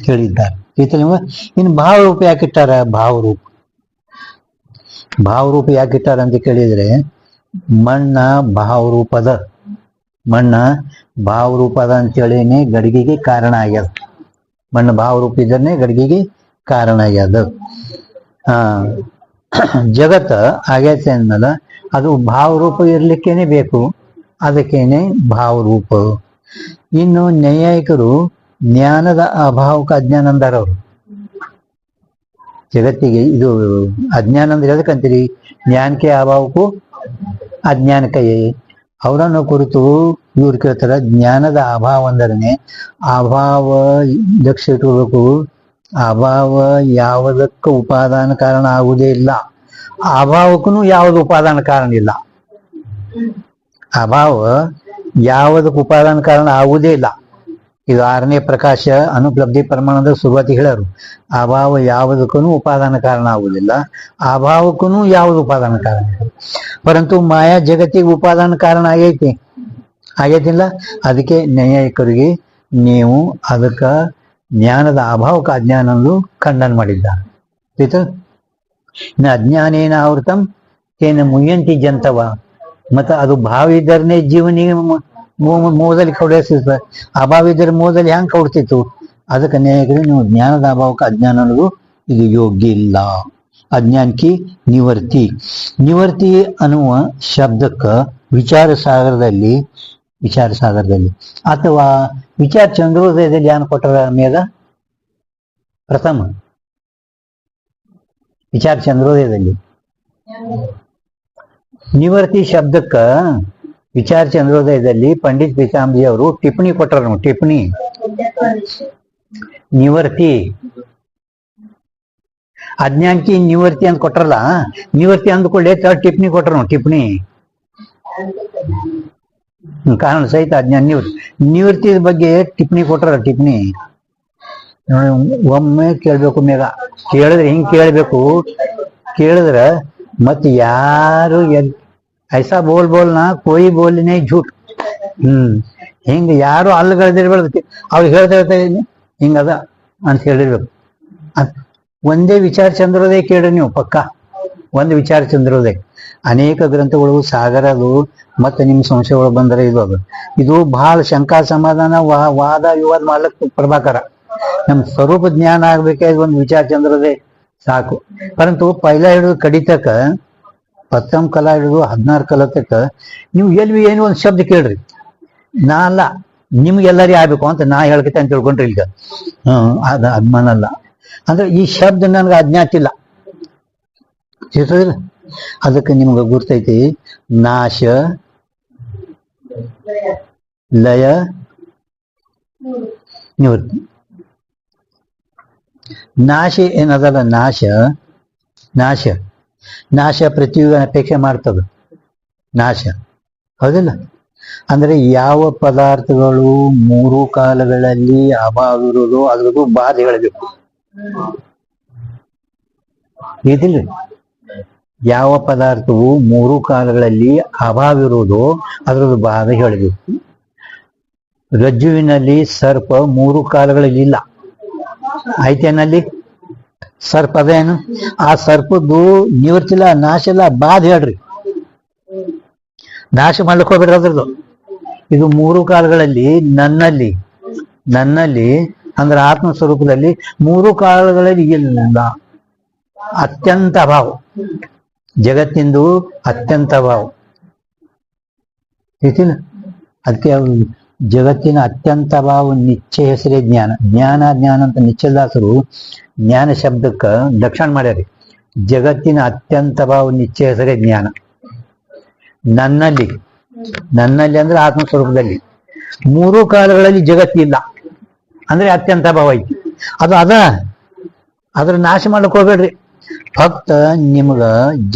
Speaker 1: ಹೇಳಿದ್ದಾರೆ. ಇನ್ನು ಭಾವರೂಪ ಯಾಕಿಟ್ಟಾರ? ಭಾವರೂಪ ಯಾಕಿಟ್ಟಾರ ಅಂತ ಕೇಳಿದ್ರೆ, ಮಣ್ಣ ಭಾವರೂಪದ ಅಂತೇಳಿನೇ ಗಡಿಗೆಗೆ ಕಾರಣ ಆಗ್ಯದ. ಮಣ್ಣು ಭಾವರೂಪ ಇದ್ರೆ ಗಡಿಗೆಗೆ ಕಾರಣ ಆಗ್ಯದ. ಜಗತ್ತ ಆಗೈತೆ ಅಂದ್ಮೇಲೆ ಅದು ಭಾವರೂಪ ಇರ್ಲಿಕ್ಕೇನೆ ಬೇಕು, ಅದಕ್ಕೇನೆ ಭಾವರೂಪ. ಇನ್ನು ನೈಯಾಯಿಕರು ಜ್ಞಾನದ ಅಭಾವಕ್ಕೆ ಅಜ್ಞಾನ ಅಂದಾರವ್ರು. ಜಗತ್ತಿಗೆ ಇದು ಅಜ್ಞಾನ ಅಂದ್ರೆ ಎದಕ್ಕಂತೀರಿ? ಜ್ಞಾನಕ್ಕೆ ಅಭಾವಕ್ಕೂ ಅಜ್ಞಾನಕ್ಕೆ. ಅವರನ್ನು ಕುರಿತು ಇವ್ರು ಕೇಳ್ತಾರ, ಜ್ಞಾನದ ಅಭಾವ ಅಂದ್ರೆ ಅಭಾವ ದಕ್ಷ ಇಟ್ಕೋಬೇಕು. ಅಭಾವ ಯಾವುದಕ್ಕೆ ಉಪಾದಾನ ಕಾರಣ ಆಗುವುದೇ ಇಲ್ಲ, ಅಭಾವಕ್ಕೂ ಯಾವುದು ಉಪಾದಾನ ಕಾರಣ ಇಲ್ಲ. ಅಭಾವ ಯಾವುದಕ್ಕೆ ಉಪಾದಾನ ಕಾರಣ ಆಗುವುದೇ ಇಲ್ಲ. ಇದು 6ನೇ ಪ್ರಕಾಶ ಅನುಪಲಬ್ಧಿ ಪ್ರಮಾಣದ ಶುರುವಾತಿ ಹೇಳರು. ಅಭಾವ ಯಾವುದಕ್ಕೂ ಉಪಾದಾನ ಕಾರಣ ಆಗುವುದಿಲ್ಲ, ಅಭಾವಕ್ಕೂ ಯಾವುದು ಉಪಾದಾನ ಕಾರಣ. ಪರಂತು ಮಾಯಾ ಜಗತ್ತಿಗೆ ಉಪಾದಾನ ಕಾರಣ ಆಗೈತಿಲ್ಲ. ಅದಕ್ಕೆ ನೈಯಾಯಿಕರಿಗೆ ನೀವು ಅದಕ್ಕ ಜ್ಞಾನದ ಅಭಾವಕ್ಕೆ ಅಜ್ಞಾನ ಖಂಡನ ಮಾಡಿದ್ದಾರೆ. ಅಜ್ಞಾನೇನ ಆವೃತಂ ತೇನ ಮುಯ್ಯಂತಿ ಜಂತವ. ಮತ್ತ ಅದು ಭಾವ ಇದ್ದರನೇ ಜೀವನಿಗೆ ಮೋದಲ್ಲಿ ಕೌಡಿಸ್ತದೆ, ಅಭಾವ ಇದ್ದರೆ ಮೋದಲ್ಲಿ ಹ್ಯಾಂಗ್ ಕೌಡ್ತಿತ್ತು? ಅದಕ್ಕೆ ನ್ಯಾಯಕರು ನೀವು ಜ್ಞಾನದ ಅಭಾವಕ್ಕೆ ಅಜ್ಞಾನ ಅನ್ನೋದು ಇದು ಯೋಗ್ಯ ಇಲ್ಲ. ಅಜ್ಞಾನಕ್ಕೆ ನಿವರ್ತಿ ಅನ್ನುವ ಶಬ್ದಕ್ಕ ವಿಚಾರ ಸಾಗರದಲ್ಲಿ ಅಥವಾ ವಿಚಾರ ಚಂದ್ರೋದಯದಲ್ಲಿ ಯಾನ್ ಕೊಟ್ಟರ ಮೇದ ಪ್ರಥಮ ವಿಚಾರ ಚಂದ್ರೋದಯದಲ್ಲಿ ನಿವರ್ತಿ ಶಬ್ದಕ್ಕ ವಿಚಾರ ಚಂದ್ರೋದಯದಲ್ಲಿ ಪಂಡಿತ್ ಪೀತಾಂಬಿ ಅವರು ಟಿಪ್ಪಣಿ ಕೊಟ್ಟರು. ಟಿಪ್ಪಣಿ ನಿವರ್ತಿ ಅಜ್ಞಾನಕ್ಕೆ ನಿವರ್ತಿ ಅಂತ ಕೊಟ್ರಲ್ಲ, ನಿವರ್ತಿ ಅಂದ್ಕೊಳ್ಳೆ ಟಿಪ್ಪಣಿ ಕೊಟ್ರು. ಟಿಪ್ಪಣಿ ಕಾರಣ ಸಹಿತ ಅಜ್ಞಾನ ನಿವೃತ್ತಿ ಬಗ್ಗೆ ಟಿಪ್ಪಣಿ ಕೊಟ್ರ. ಟಿಪ್ಪಣಿ ಒಮ್ಮೆ ಕೇಳ್ಬೇಕು, ಮೇಗ ಕೇಳಿದ್ರೆ ಹಿಂಗ್ ಕೇಳ್ಬೇಕು. ಕೇಳಿದ್ರ ಮತ್ ಯಾರು ಐಸಾ ಬೋಲ್ನಾ ಕೋಯಿ ಬೋಲಿನೇ ಝೂಟ್. ಹಿಂಗ ಯಾರು ಅಲ್ಲಗಳ್ದಿರ್ಬಾರ್ದು. ಅವ್ರು ಹೇಳ್ತಾ ಹಿಂಗದ ಅಂತ ಹೇಳಿರ್ಬೇಕು. ಒಂದೇ ವಿಚಾರ ಚಂದ್ರೋದಯ ಕೇಳ್ರಿ ನೀವು, ಪಕ್ಕ ಒಂದು ವಿಚಾರ ಚಂದ್ರೋದಯ. ಅನೇಕ ಗ್ರಂಥಗಳು ಸಾಗರದು ಮತ್ತೆ ನಿಮ್ ಸಂಶಯಗಳು ಬಂದರೆ ಇದು ಬಹಳ ಶಂಕಾ ಸಮಾಧಾನ ವಾದ ವಿವಾದ ಮಾಡ್ಲಿಕ್ಕೆ ಪ್ರಭಾಕರ. ನಮ್ ಸ್ವರೂಪ ಜ್ಞಾನ ಆಗ್ಬೇಕಾದ್ರೆ ಒಂದು ವಿಚಾರ ಚಂದ್ರೋದಯ ಸಾಕು. ಪರಂತು ಪೈಲ ಹಿಡಿದು ಕಡಿತಕ್ಕ ಪ್ರಥಮ ಕಲಾ ಹಿಡಿದು 16 ಕಲಾ ತಕ್ಕ ನೀವು ಎಲ್ವಿ ಏನು ಒಂದು ಶಬ್ದ ಕೇಳ್ರಿ. ನಾ ಅಲ್ಲ, ನಿಮ್ಗೆಲ್ಲರಿ ಆಗ್ಬೇಕು ಅಂತ ನಾ ಹೇಳ್ಕತೆ ಅಂತ ತಿಳ್ಕೊಂಡ್ರಿ. ಈಗ ಅದ ಅಜ್ಞಾನಲ್ಲ ಅಂದ್ರೆ ಈ ಶಬ್ದ ನನ್ಗೆ ಅಜ್ಞಾತಿಲ್ಲ. ಅದಕ್ಕೆ ನಿಮ್ಗೆ ಗುರ್ತೈತಿ ನಾಶ ಲಯ ನಿವೃತ್ತಿ. ನಾಶ ಏನದಲ್ಲ, ನಾಶ ಪ್ರತಿಯೊಬ್ಬ ಅಪೇಕ್ಷೆ ಮಾಡ್ತದ. ನಾಶ ಹೌದಿಲ್ಲ? ಅಂದ್ರೆ ಯಾವ ಪದಾರ್ಥಗಳು 3 ಕಾಲಗಳಲ್ಲಿ ಅಭಾವ ಇರುವುದು ಅದ್ರದ್ದು ಬಾಧೆ ಹೇಳಬೇಕು. ಇದಿಲ್ಲ, ಯಾವ ಪದಾರ್ಥವು 3 ಕಾಲಗಳಲ್ಲಿ ಅಭಾವ ಇರುವುದು ಅದ್ರದ್ದು ಬಾಧೆ ಹೇಳಬೇಕು. ರಜ್ಜುವಿನಲ್ಲಿ ಸರ್ಪ 3 ಕಾಲಗಳಲ್ಲಿ ಇಲ್ಲ, ಐತೇನಲ್ಲಿ ಸರ್ಪ ಅದೇನು? ಆ ಸರ್ಪದ್ದು ನಿವರ್ತಿಲ್ಲ, ನಾಶ ಇಲ್ಲ, ಬಾಧೆ ಹೇಳ್ರಿ. ನಾಶ ಮಾಡ್ಲಿಕ್ಕೆ ಹೋಗ್ಬೇಡ್ರಿ ಅದ್ರದ್ದು. ಇದು 3 ಕಾಲಗಳಲ್ಲಿ ನನ್ನಲ್ಲಿ ಅಂದ್ರೆ ಆತ್ಮ ಸ್ವರೂಪದಲ್ಲಿ 3 ಕಾಲಗಳಲ್ಲಿ ಇಲ್ಲ. ಅತ್ಯಂತ ಅಭಾವ, ಜಗತ್ತಿಂದು ಅತ್ಯಂತ ಅಭಾವ ಐತಿಲ್ಲ. ಅದಕ್ಕೆ ಜಗತ್ತಿನ ಅತ್ಯಂತ ಅಭಾವ ನಿಶ್ಚಯ ಹೆಸರೇ ಜ್ಞಾನ. ಜ್ಞಾನ ಅಂತ ನಿಶ್ಚಯದಾಸರು ಜ್ಞಾನ ಶಬ್ದಕ್ಕ ಲಕ್ಷಣ ಮಾಡ್ಯಾರಿ. ಜಗತ್ತಿನ ಅತ್ಯಂತ ಭಾವ ನಿಶ್ಚಯ ಹೆಸರೇ ಜ್ಞಾನ. ನನ್ನಲ್ಲಿ ಅಂದ್ರೆ ಆತ್ಮ ಸ್ವರೂಪದಲ್ಲಿ 3 ಕಾಲಗಳಲ್ಲಿ ಜಗತ್ತಿಲ್ಲ ಅಂದ್ರೆ ಅತ್ಯಂತ ಭಾವ ಐತಿ. ಅದ್ರ ನಾಶ ಮಾಡ್ಲಿಕ್ಕೆ ಹೋಗ್ಬೇಡ್ರಿ. ಫಕ್ತ ನಿಮ್ಗ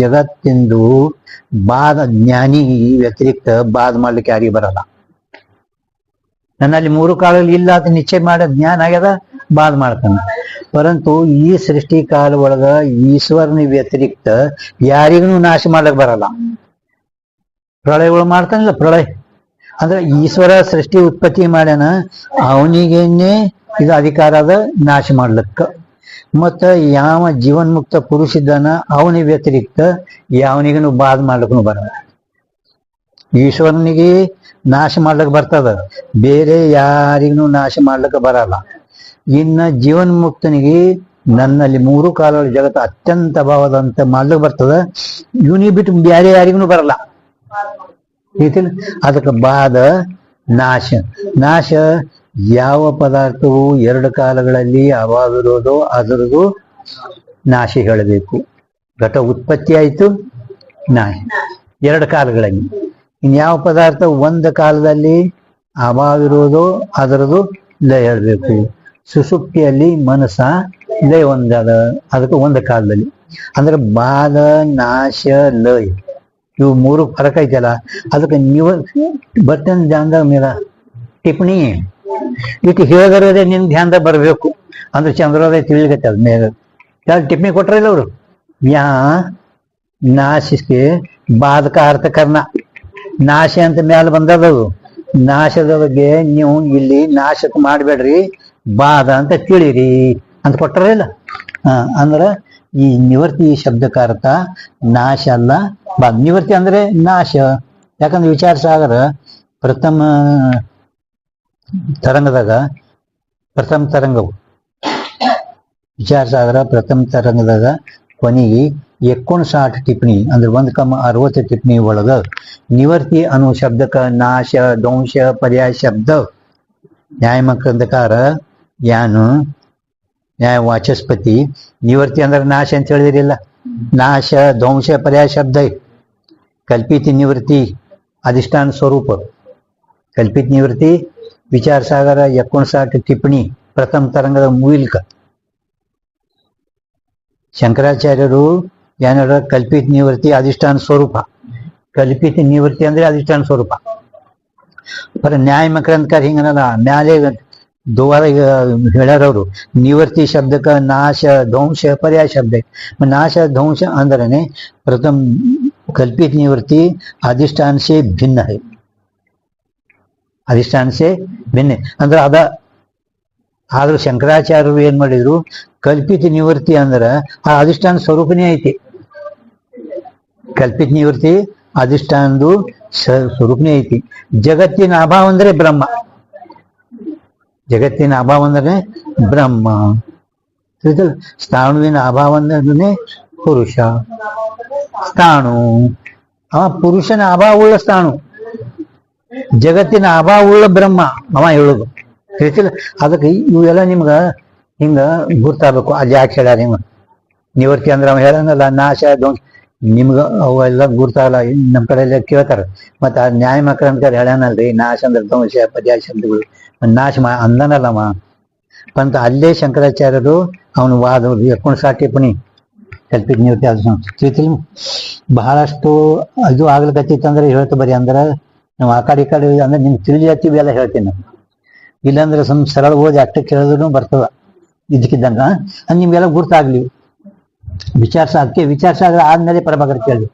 Speaker 1: ಜಗತ್ತಿಂದು ಬಾದ ಜ್ಞಾನಿ ವ್ಯತಿರಿಕ್ತ ಬಾದ್ ಮಾಡ್ಲಿಕ್ಕೆ ಯಾರಿಗೆ ಬರಲ್ಲ. ನನ್ನಲ್ಲಿ 3 ಕಾಲದಲ್ಲಿ ಇಲ್ಲ ಅಂತ ನಿಶ್ಚಯ ಮಾಡ ಜ್ಞಾನ ಆಗ್ಯದ, ಬಾದ್ ಮಾಡ್ತಾನೆ. ಪರಂತು ಈ ಸೃಷ್ಟಿ ಕಾಲ ಒಳಗ ಈಶ್ವರನ ವ್ಯತಿರಿಕ್ತ ಯಾರಿಗೂ ನಾಶ ಮಾಡ್ಲಿಕ್ಕೆ ಬರಲ್ಲ. ಪ್ರಳಯಗಳು ಮಾಡ್ತಾನಿಲ್ಲ, ಪ್ರಳಯ ಅಂದ್ರೆ ಈಶ್ವರ ಸೃಷ್ಟಿ ಉತ್ಪತ್ತಿ ಮಾಡ್ಯಾನ, ಅವನಿಗೇನೆ ಇದು ಅಧಿಕಾರ ಅದ ನಾಶ ಮಾಡ್ಲಿಕ್ಕ. ಮತ್ತ ಯಾವ ಜೀವನ್ಮುಕ್ತ ಪುರುಷ ಇದ್ದಾನ ಅವನಿಗೆ ವ್ಯತಿರಿಕ್ತ ಯಾವನಿಗೂ ಬಾಧ್ ಮಾಡ್ಲಿಕ್ಕೂ ಬರಲ್ಲ. ಈಶ್ವರನಿಗೆ ನಾಶ ಮಾಡ್ಲಿಕ್ಕೆ ಬರ್ತದ, ಬೇರೆ ಯಾರಿಗೂ ನಾಶ ಮಾಡ್ಲಿಕ್ಕೆ ಬರಲ್ಲ. ಇನ್ನ ಜೀವನ್ಮುಕ್ತನಿಗೆ ನನ್ನಲ್ಲಿ ಮೂರು ಕಾಲಗಳ ಜಗತ್ತು ಅತ್ಯಂತ ಭಾವದಂತ ಮಾಡ್ಲಿಕ್ಕೆ ಬರ್ತದ, ಇವನಿಗೆ ಬಿಟ್ಟು ಬೇರೆ ಯಾರಿಗೂ ಬರಲ್ಲ. ಐತಿಲ್ಲ, ಅದಕ್ಕೆ ಬಾಧ ನಾಶ. ನಾಶ ಯಾವ ಪದಾರ್ಥವು ಎರಡು ಕಾಲಗಳಲ್ಲಿ ಅವಾಗಿರೋದೋ ಅದರದು ನಾಶ ಹೇಳಬೇಕು. ಘಟ ಉತ್ಪತ್ತಿ ಆಯ್ತು, ನಾಶ ಎರಡು ಕಾಲಗಳಲ್ಲಿ. ಇನ್ಯಾವ ಪದಾರ್ಥ ಒಂದು ಕಾಲದಲ್ಲಿ ಅಭಾವಿರೋದೋ ಅದರದು ಲಯ ಹೇಳಬೇಕು. ಸುಸುಪ್ತಿಯಲ್ಲಿ ಮನಸ್ಸ ಲಯ ಒಂದಾದ, ಅದಕ್ಕೆ ಒಂದು ಕಾಲದಲ್ಲಿ. ಅಂದ್ರೆ ಬಾಧ ನಾಶ ಲಯ ಇವು ಮೂರು ಫರಕ್ ಐತಲ್ಲ. ಅದಕ್ಕೆ ನೀವು ಬರ್ತನ ಧ್ಯಾನದಾಗ ಮೇಲ ಟಿಪ್ಪಣಿ ಇಟ್ಟು ಹೇಳಿದರದೇ ನಿನ್ ಧ್ಯಾನದಾಗ ಬರಬೇಕು. ಅಂದ್ರೆ ಚಂದ್ರೋದಯ ತಿಳಿಗತ್ತೆ ಅದ ಮೇಲೆ ಟಿಪ್ಪಣಿ ಕೊಟ್ರಲ್ಲ ಅವರು. ಯಾ ನಾಶಕ್ಕೆ ಬಾಧಕ ಅರ್ಥಕರ್ಣ ನಾಶ ಅಂತ ಮ್ಯಾಲ ಬಂದದವು. ನಾಶದ ಬಗ್ಗೆ ನೀವು ಇಲ್ಲಿ ನಾಶಕ್ಕೆ ಮಾಡಬೇಡ್ರಿ, ಬಾಧ ಅಂತ ತಿಳಿರಿ ಅಂತ ಕೊಟ್ಟರಿಲ್ಲ. ಅಂದ್ರೆ ಈ ನಿವರ್ತಿ ಶಬ್ದಕ್ಕೆ ಅರ್ಥ ನಾಶ ಅಲ್ಲ, ಬಾಧ. ನಿವರ್ತಿ ಅಂದ್ರೆ ನಾಶ. ಯಾಕಂದ್ರೆ ವಿಚಾರ ಸಾಗರ ಪ್ರಥಮ ತರಂಗವು ವಿಚಾರ ಸಾಗರ ಪ್ರಥಮ ತರಂಗದಾಗ ಕೊನೆಗೆ 59 ಟಿಪ್ಪಣಿ ಅಂದ್ರೆ 1,60 ಟಿಪ್ಪಣಿ ಒಳಗ ನಿವರ್ತಿ ಅನ್ನೋ ಶಬ್ದಕ್ಕ ನಾಶ ಧ್ವಂಸ ಪರ್ಯಾಯ ಶಬ್ದ ನ್ಯಾಯಮಕಂದಕಾರ ಯಾನು ನ್ಯಾಯ ವಾಚಸ್ಪತಿ. ನಿವರ್ತಿ ಅಂದ್ರೆ ನಾಶ ಅಂತ ಹೇಳಿದಿರಿಲ್ಲ, ನಾಶ ಧ್ವಂಸ ಪರ್ಯಾಯ ಶಬ್ದ. ಕಲ್ಪಿತ ನಿವೃತ್ತಿ ಅಧಿಷ್ಠಾನ ಸ್ವರೂಪ. ಕಲ್ಪಿತ ನಿವೃತ್ತಿ ವಿಚಾರ ಸಾಗರ 59 ಟಿಪ್ಪಣಿ ಪ್ರಥಮ ತರಂಗದ ಮೂಲಕ ಶಂಕರಾಚಾರ್ಯರು ಏನಾರ ಕಲ್ಪಿತ ನಿವೃತ್ತಿ ಅಧಿಷ್ಠಾನ ಸ್ವರೂಪ. ಕಲ್ಪಿತ ನಿವೃತ್ತಿ ಅಂದ್ರೆ ಅಧಿಷ್ಠಾನ ಸ್ವರೂಪ. ಬರ ನ್ಯಾಯ ಮಕರಂದಕಾರ ಹಿಂಗನಲ್ಲ, ಮ್ಯಾಲೆ ದ್ವಾರ ಹೇಳ್ಯಾರವರು ನಿವರ್ತಿ ಶಬ್ದಕ್ಕ ನಾಶ ಧ್ವಂಸ ಪರ್ಯಾಯ ಶಬ್ದ. ನಾಶ ಧ್ವಂಸ अंदरने प्रथम कल्पित निवृत्ति अधिष्ठान से भिन्न है. अधिष्ठान से भिन्न ಅಂದ್ರೆ ಅದ. ಆದ್ರೂ ಶಂಕರಾಚಾರ್ಯರು ಏನ್ ಮಾಡಿದ್ರು, ಕಲ್ಪಿತ ನಿವೃತ್ತಿ ಅಂದ್ರ ಆ ಅಧಿಷ್ಠಾನ ಸ್ವರೂಪನೇ ಐತಿ. ಕಲ್ಪಿತ ನಿವೃತ್ತಿ ಅಧಿಷ್ಠಾನದು ಸ್ವರೂಪನೇ ಐತಿ. ಜಗತ್ತಿನ ಅಭಾವ ಅಂದ್ರೆ ಬ್ರಹ್ಮ. ಜಗತ್ತಿನ ಅಭಾವ ಅಂದ್ರೆ ಬ್ರಹ್ಮ. ಸ್ಥಾಣುವಿನ ಅಭಾವ ಅಂದ್ರೆ ಪುರುಷ. ಸ್ಥಾಣು ಅವ ಪುರುಷನ ಅಭಾವವುಳ್ಳ ಸ್ಥಾಣು, ಜಗತ್ತಿನ ಅಭಾವವುಳ್ಳ ಬ್ರಹ್ಮ ಅವ ಹೇಳುದು. ತಿಳಿತಿಲ್ಲ. ಅದಕ್ಕೆ ಇವೆಲ್ಲ ನಿಮ್ಗ ಹಿಂಗ ಗುರ್ತಾಗಬೇಕು. ಅಲ್ಲಿ ಯಾಕೆ ಹೇಳ್ಯಾರ ಹಿಂಗ ನಿವರ್ತಿ ಅಂದ್ರೆ ಅವ ಹೇಳಂಗಲ್ಲ ನಾಶ ಧ್ವಂಸ, ನಿಮ್ಗ ಅವೆಲ್ಲ ಗುರ್ತಾಗಲ್ಲ. ನಮ್ಮ ಕಡೆ ಎಲ್ಲ ಕೇಳ್ತಾರ. ಮತ್ತ ಆ ನ್ಯಾಯ ಮಕರಂದಕಾರ ಹೇಳ್ಯಾನಲ್ರಿ ನಾಶ ಅಂದ್ರೆ ಧ್ವಂಸ ಪರ್ಯಾಯ ಶಬ್ದಗಳು ನಾಶ ಅಂದನಲ್ಲವ ಅಂತ. ಅಲ್ಲೇ ಶಂಕರಾಚಾರ್ಯರು ಅವನು ವಾದ 59 ಟಿಪ್ಪಣಿ ಕಲ್ಪಿತ ನಿವೃತ್ತಿ ಅದು ತಿಳಿತಿಲ್ಲ. ಬಹಳಷ್ಟು ಇದು ಆಗ್ಲಿಕತ್ತಿತ್ತಂದ್ರೆ ಹೇಳ್ತು ಬರೀ ಅಂದ್ರೆ ನಾವು ಆ ಕಡೆ ಈ ಕಡೆ ಅಂದ್ರೆ ನಿಮ್ಗೆ ತಿಳಿಯತ್ತೀವಿ ಎಲ್ಲ ಹೇಳ್ತೀನಿ ನಾನು. ಇಲ್ಲಾಂದ್ರೆ ಸರಳ ಓದಿ ಅಷ್ಟ ಕೇಳಿದ್ರು ಬರ್ತದ ಇದಕ್ಕಿದ್ದಂಗ. ನಿಮ್ಗೆಲ್ಲ ಗುರ್ತಾಗ್ಲಿ. ಅದಕ್ಕೆ ವಿಚಾರ ಸಾಗರ ಆದ್ಮೇಲೆ ಪ್ರಭಾಕರ್ ಕೇಳಿ.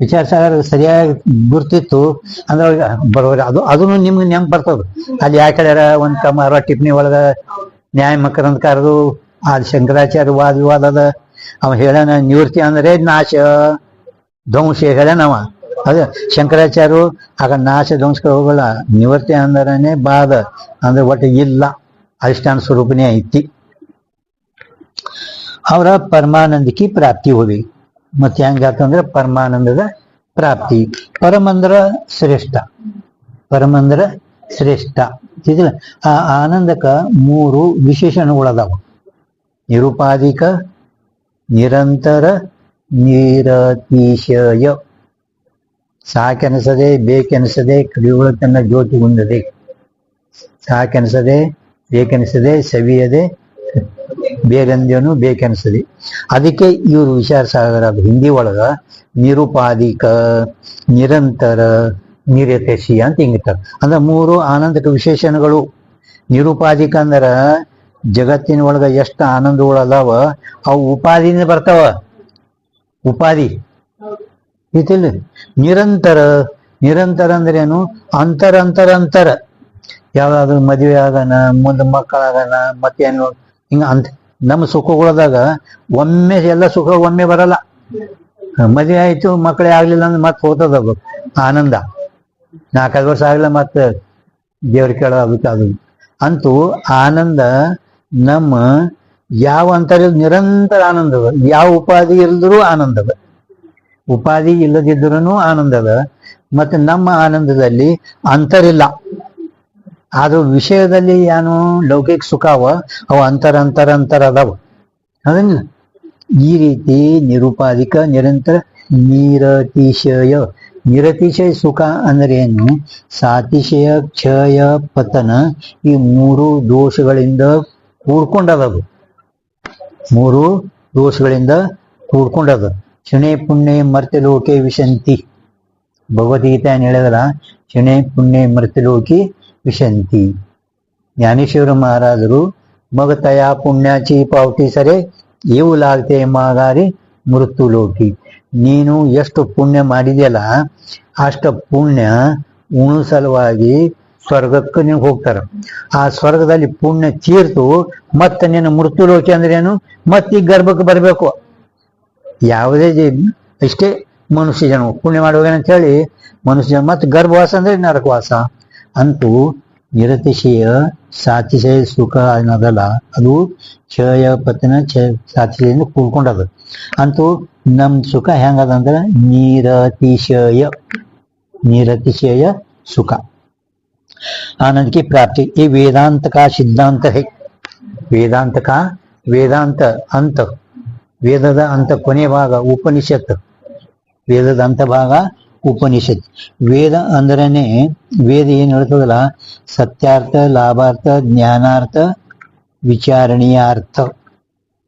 Speaker 1: ವಿಚಾರ ಸಾಗರ ಸರಿಯಾಗಿ ಗುರ್ತಿತ್ತು ಅಂದ್ರೆ ಬರೋರಿ ಅದನ್ನು ನಿಮ್ಗೆ ನೆಂಪ್ ಬರ್ತದ. ಅಲ್ಲಿ ಯಾಕೆ ಹೇಳ್ಯಾರ 1,60 ಟಿಪ್ಪಣಿ ಒಳಗ ನ್ಯಾಯ ಮಕರಂದಕಾರರು ಆ ಶಂಕರಾಚಾರ್ಯ ವಾದ ವಿವಾದ ಅದ. ಅವ ಹೇಳ್ಯಾನ ನಿವೃತ್ತಿ ಅಂದ್ರೆ ನಾಶ ಧ್ವಂಸ ಹೇಳ್ಯಾನವ. ಅದೇ ಶಂಕರಾಚಾರ್ಯರು ಆಗ ನಾಶ ಧ್ವಂಸಕ್ಕೆ ಹೋಗಲ್ಲ. ನಿವೃತ್ತಿ ಅಂದರನೇ ಬಾಧ ಅಂದ್ರೆ ಒಟ್ಟು ಇಲ್ಲ, ಅಧಿಷ್ಠಾನ ಸ್ವರೂಪನೇ ಐತಿ. ಅವರ ಪರಮಾನಂದಕ್ಕೆ ಪ್ರಾಪ್ತಿ ಹೋಗಿ. ಮತ್ತೆ ಹೆಂಗಾತಂದ್ರೆ ಪರಮಾನಂದದ ಪ್ರಾಪ್ತಿ. ಪರಮಂದ್ರ ಶ್ರೇಷ್ಠ. ಪರಮಂದ್ರ ಶ್ರೇಷ್ಠ ತಿಳ್ದಿಲ್ಲ. ಆ ಆನಂದಕ್ಕ 3 ವಿಶೇಷಣಗಳದಾವ: ನಿರುಪಾಧಿಕ, ನಿರಂತರ, ನಿರತಿಶಯ. ಸಾಕೆನಿಸದೆ, ಬೇಕೆನಿಸದೆ, ಕಡಿಯುಗಳ ತನ್ನ ಜ್ಯೋತಿ ಹೊಂದದೆ. ಸಾಕೆನಿಸದೆ, ಬೇಕೆನಿಸದೆ, ಸವಿಯದೆ, ಬೇರೆಂದೇನು ಬೇಕೆನಿಸದೆ. ಅದಕ್ಕೆ ಇವರು ವಿಚಾರ ಸಾಗರ ಹಿಂದಿ ಒಳಗ ನಿರುಪಾಧಿಕ, ನಿರಂತರ, ನಿರತಶೀಯ ಅಂತ ಹಿಂಗಿರ್ತಾರೆ. ಅಂದ್ರೆ 3 ಆನಂದಕ ವಿಶೇಷಣಗಳು. ನಿರುಪಾಧಿಕ ಅಂದ್ರ ಜಗತ್ತಿನ ಒಳಗ ಎಷ್ಟು ಆನಂದಗಳು ಅದಾವ ಅವು ಉಪಾಧಿಯಿಂದ ಬರ್ತಾವ. ಉಪಾಧಿ ಐತಿಲ್ಲ. ನಿರಂತರ ನಿರಂತರ ಅಂದ್ರೆ ಏನು? ಅಂತರ ಅಂತರ ಅಂತರ. ಯಾವ್ದಾದ್ರು ಮದುವೆ ಆಗೋಣ, ಮುಂದೆ ಮಕ್ಕಳಾಗೋಣ, ಮತ್ತೇನು ಹಿಂಗ ಅಂತ. ನಮ್ಮ ಸುಖಗಳದಾಗ ಒಮ್ಮೆ ಎಲ್ಲ ಸುಖ ಒಮ್ಮೆ ಬರಲ್ಲ. ಮದುವೆ ಆಯ್ತು, ಮಕ್ಕಳೇ ಆಗ್ಲಿಲ್ಲ ಅಂದ್ರೆ ಮತ್ತೆ ಹೋಗ್ತದ ಆನಂದ. 4-5 ವರ್ಷ ಆಗ್ಲಿಲ್ಲ ಮತ್ತೆ ದೇವ್ರ ಕೇಳ ಅದಕ್ಕೆ ಅದು ಅಂತೂ ಆನಂದ. ನಮ್ಮ ಯಾವ ಅಂತರ ನಿರಂತರ ಆನಂದದ, ಯಾವ ಉಪಾಧಿ ಇಲ್ದರೂ ಆನಂದದ, ಉಪಾಧಿ ಇಲ್ಲದಿದ್ರೂ ಆನಂದದ. ಮತ್ತೆ ನಮ್ಮ ಆನಂದದಲ್ಲಿ ಅಂತರಿಲ್ಲ. ಆದ್ರೂ ವಿಷಯದಲ್ಲಿ ಏನು ಲೌಕಿಕ ಸುಖ ಅವು ಅಂತರ ಅಂತರ ಅಂತರ ಅದಾವ. ಅದನ್ನ ಈ ರೀತಿ ನಿರುಪಾಧಿಕ ನಿರಂತರ ನಿರತಿಶಯ. ನಿರತಿಶಯ ಸುಖ ಅಂದ್ರೆ ಏನು? ಸಾತಿಶಯ, ಕ್ಷಯ, ಪತನ ಈ 3 ದೋಷಗಳಿಂದ ಕೂಡ್ಕೊಂಡದದು. 3 ದೋಷಗಳಿಂದ ಕೂಡ್ಕೊಂಡದ. ಕ್ಷಣೆ ಪುಣ್ಯ ಮರ್ತ್ಯಲೋಕೆ ವಿಶಂತಿ. ಭಗವದ್ಗೀತೆ ಹೇಳಿದ್ರ ಕ್ಷಣೆ ಪುಣ್ಯ ಮರ್ತ್ಯಲೋಕಿ ವಿಶಂತಿ. ज्ञानेश्वर महाराजರು मग तया पुण्याची पावती सरे येऊ लागते माघारी मृत्यू लोकी. ನೀನು ಎಷ್ಟು ಪುಣ್ಯ ಮಾಡಿದೆಯಲ್ಲ ಅಷ್ಟ ಪುಣ್ಯ ಉಣು ಸಲುವಾಗಿ ಸ್ವರ್ಗಕ್ಕೆ ನೀವು ಹೋಗ್ತಾರ. ಆ ಸ್ವರ್ಗದಲ್ಲಿ ಪುಣ್ಯ ತೀರ್ತು ಮತ್ತೆ ನೀನು ಮೃತ್ಯು ಲೋಕಿ ಅಂದ್ರೆ ಏನು? ಮತ್ತೆ ಈ ಗರ್ಭಕ್ಕೆ ಬರಬೇಕು. ಯಾವುದೇ ಇಷ್ಟೇ ಮನುಷ್ಯ ಜನ್ಮ ಪುಣ್ಯ ಮಾಡುವಾಗೇನಂತ ಹೇಳಿ ಮನುಷ್ಯ ಜನ್ಮ, ಮತ್ತೆ ಗರ್ಭವಾಸ ಅಂದ್ರೆ ನರಕವಾಸ. ಅಂತೂ ನಿರತಿಶಯ ಸಾತಿಶಯ ಸುಖ ಅನ್ನೋದಲ್ಲ, ಅದು ಕ್ಷಯ ಪತನ ಸಾತಿಶಯದಿಂದ ಕೂಡ್ಕೊಂಡದ. ಅಂತೂ ನಮ್ ಸುಖ ಹೆಂಗದಂದ್ರೆ ನಿರತಿಶಯ, निरतिशय सुख आनंद की प्राप्ति. ये वेदांत का सिद्धांत है. वेदांत का वेदांत अंत, वेदದ अंत ಕೊನೆ ಭಾಗ ಉಪನಿಷತ್. ವೇದದ ಅಂತ ಭಾಗ ಉಪನಿಷತ್. ವೇದ ಅಂದ್ರೇನೆ ವೇದ ಏನ್ ಹೇಳ್ತದಲ್ಲ, ಸತ್ಯಾರ್ಥ, ಲಾಭಾರ್ಥ, ಜ್ಞಾನಾರ್ಥ, ವಿಚಾರಣೀಯ ಅರ್ಥ.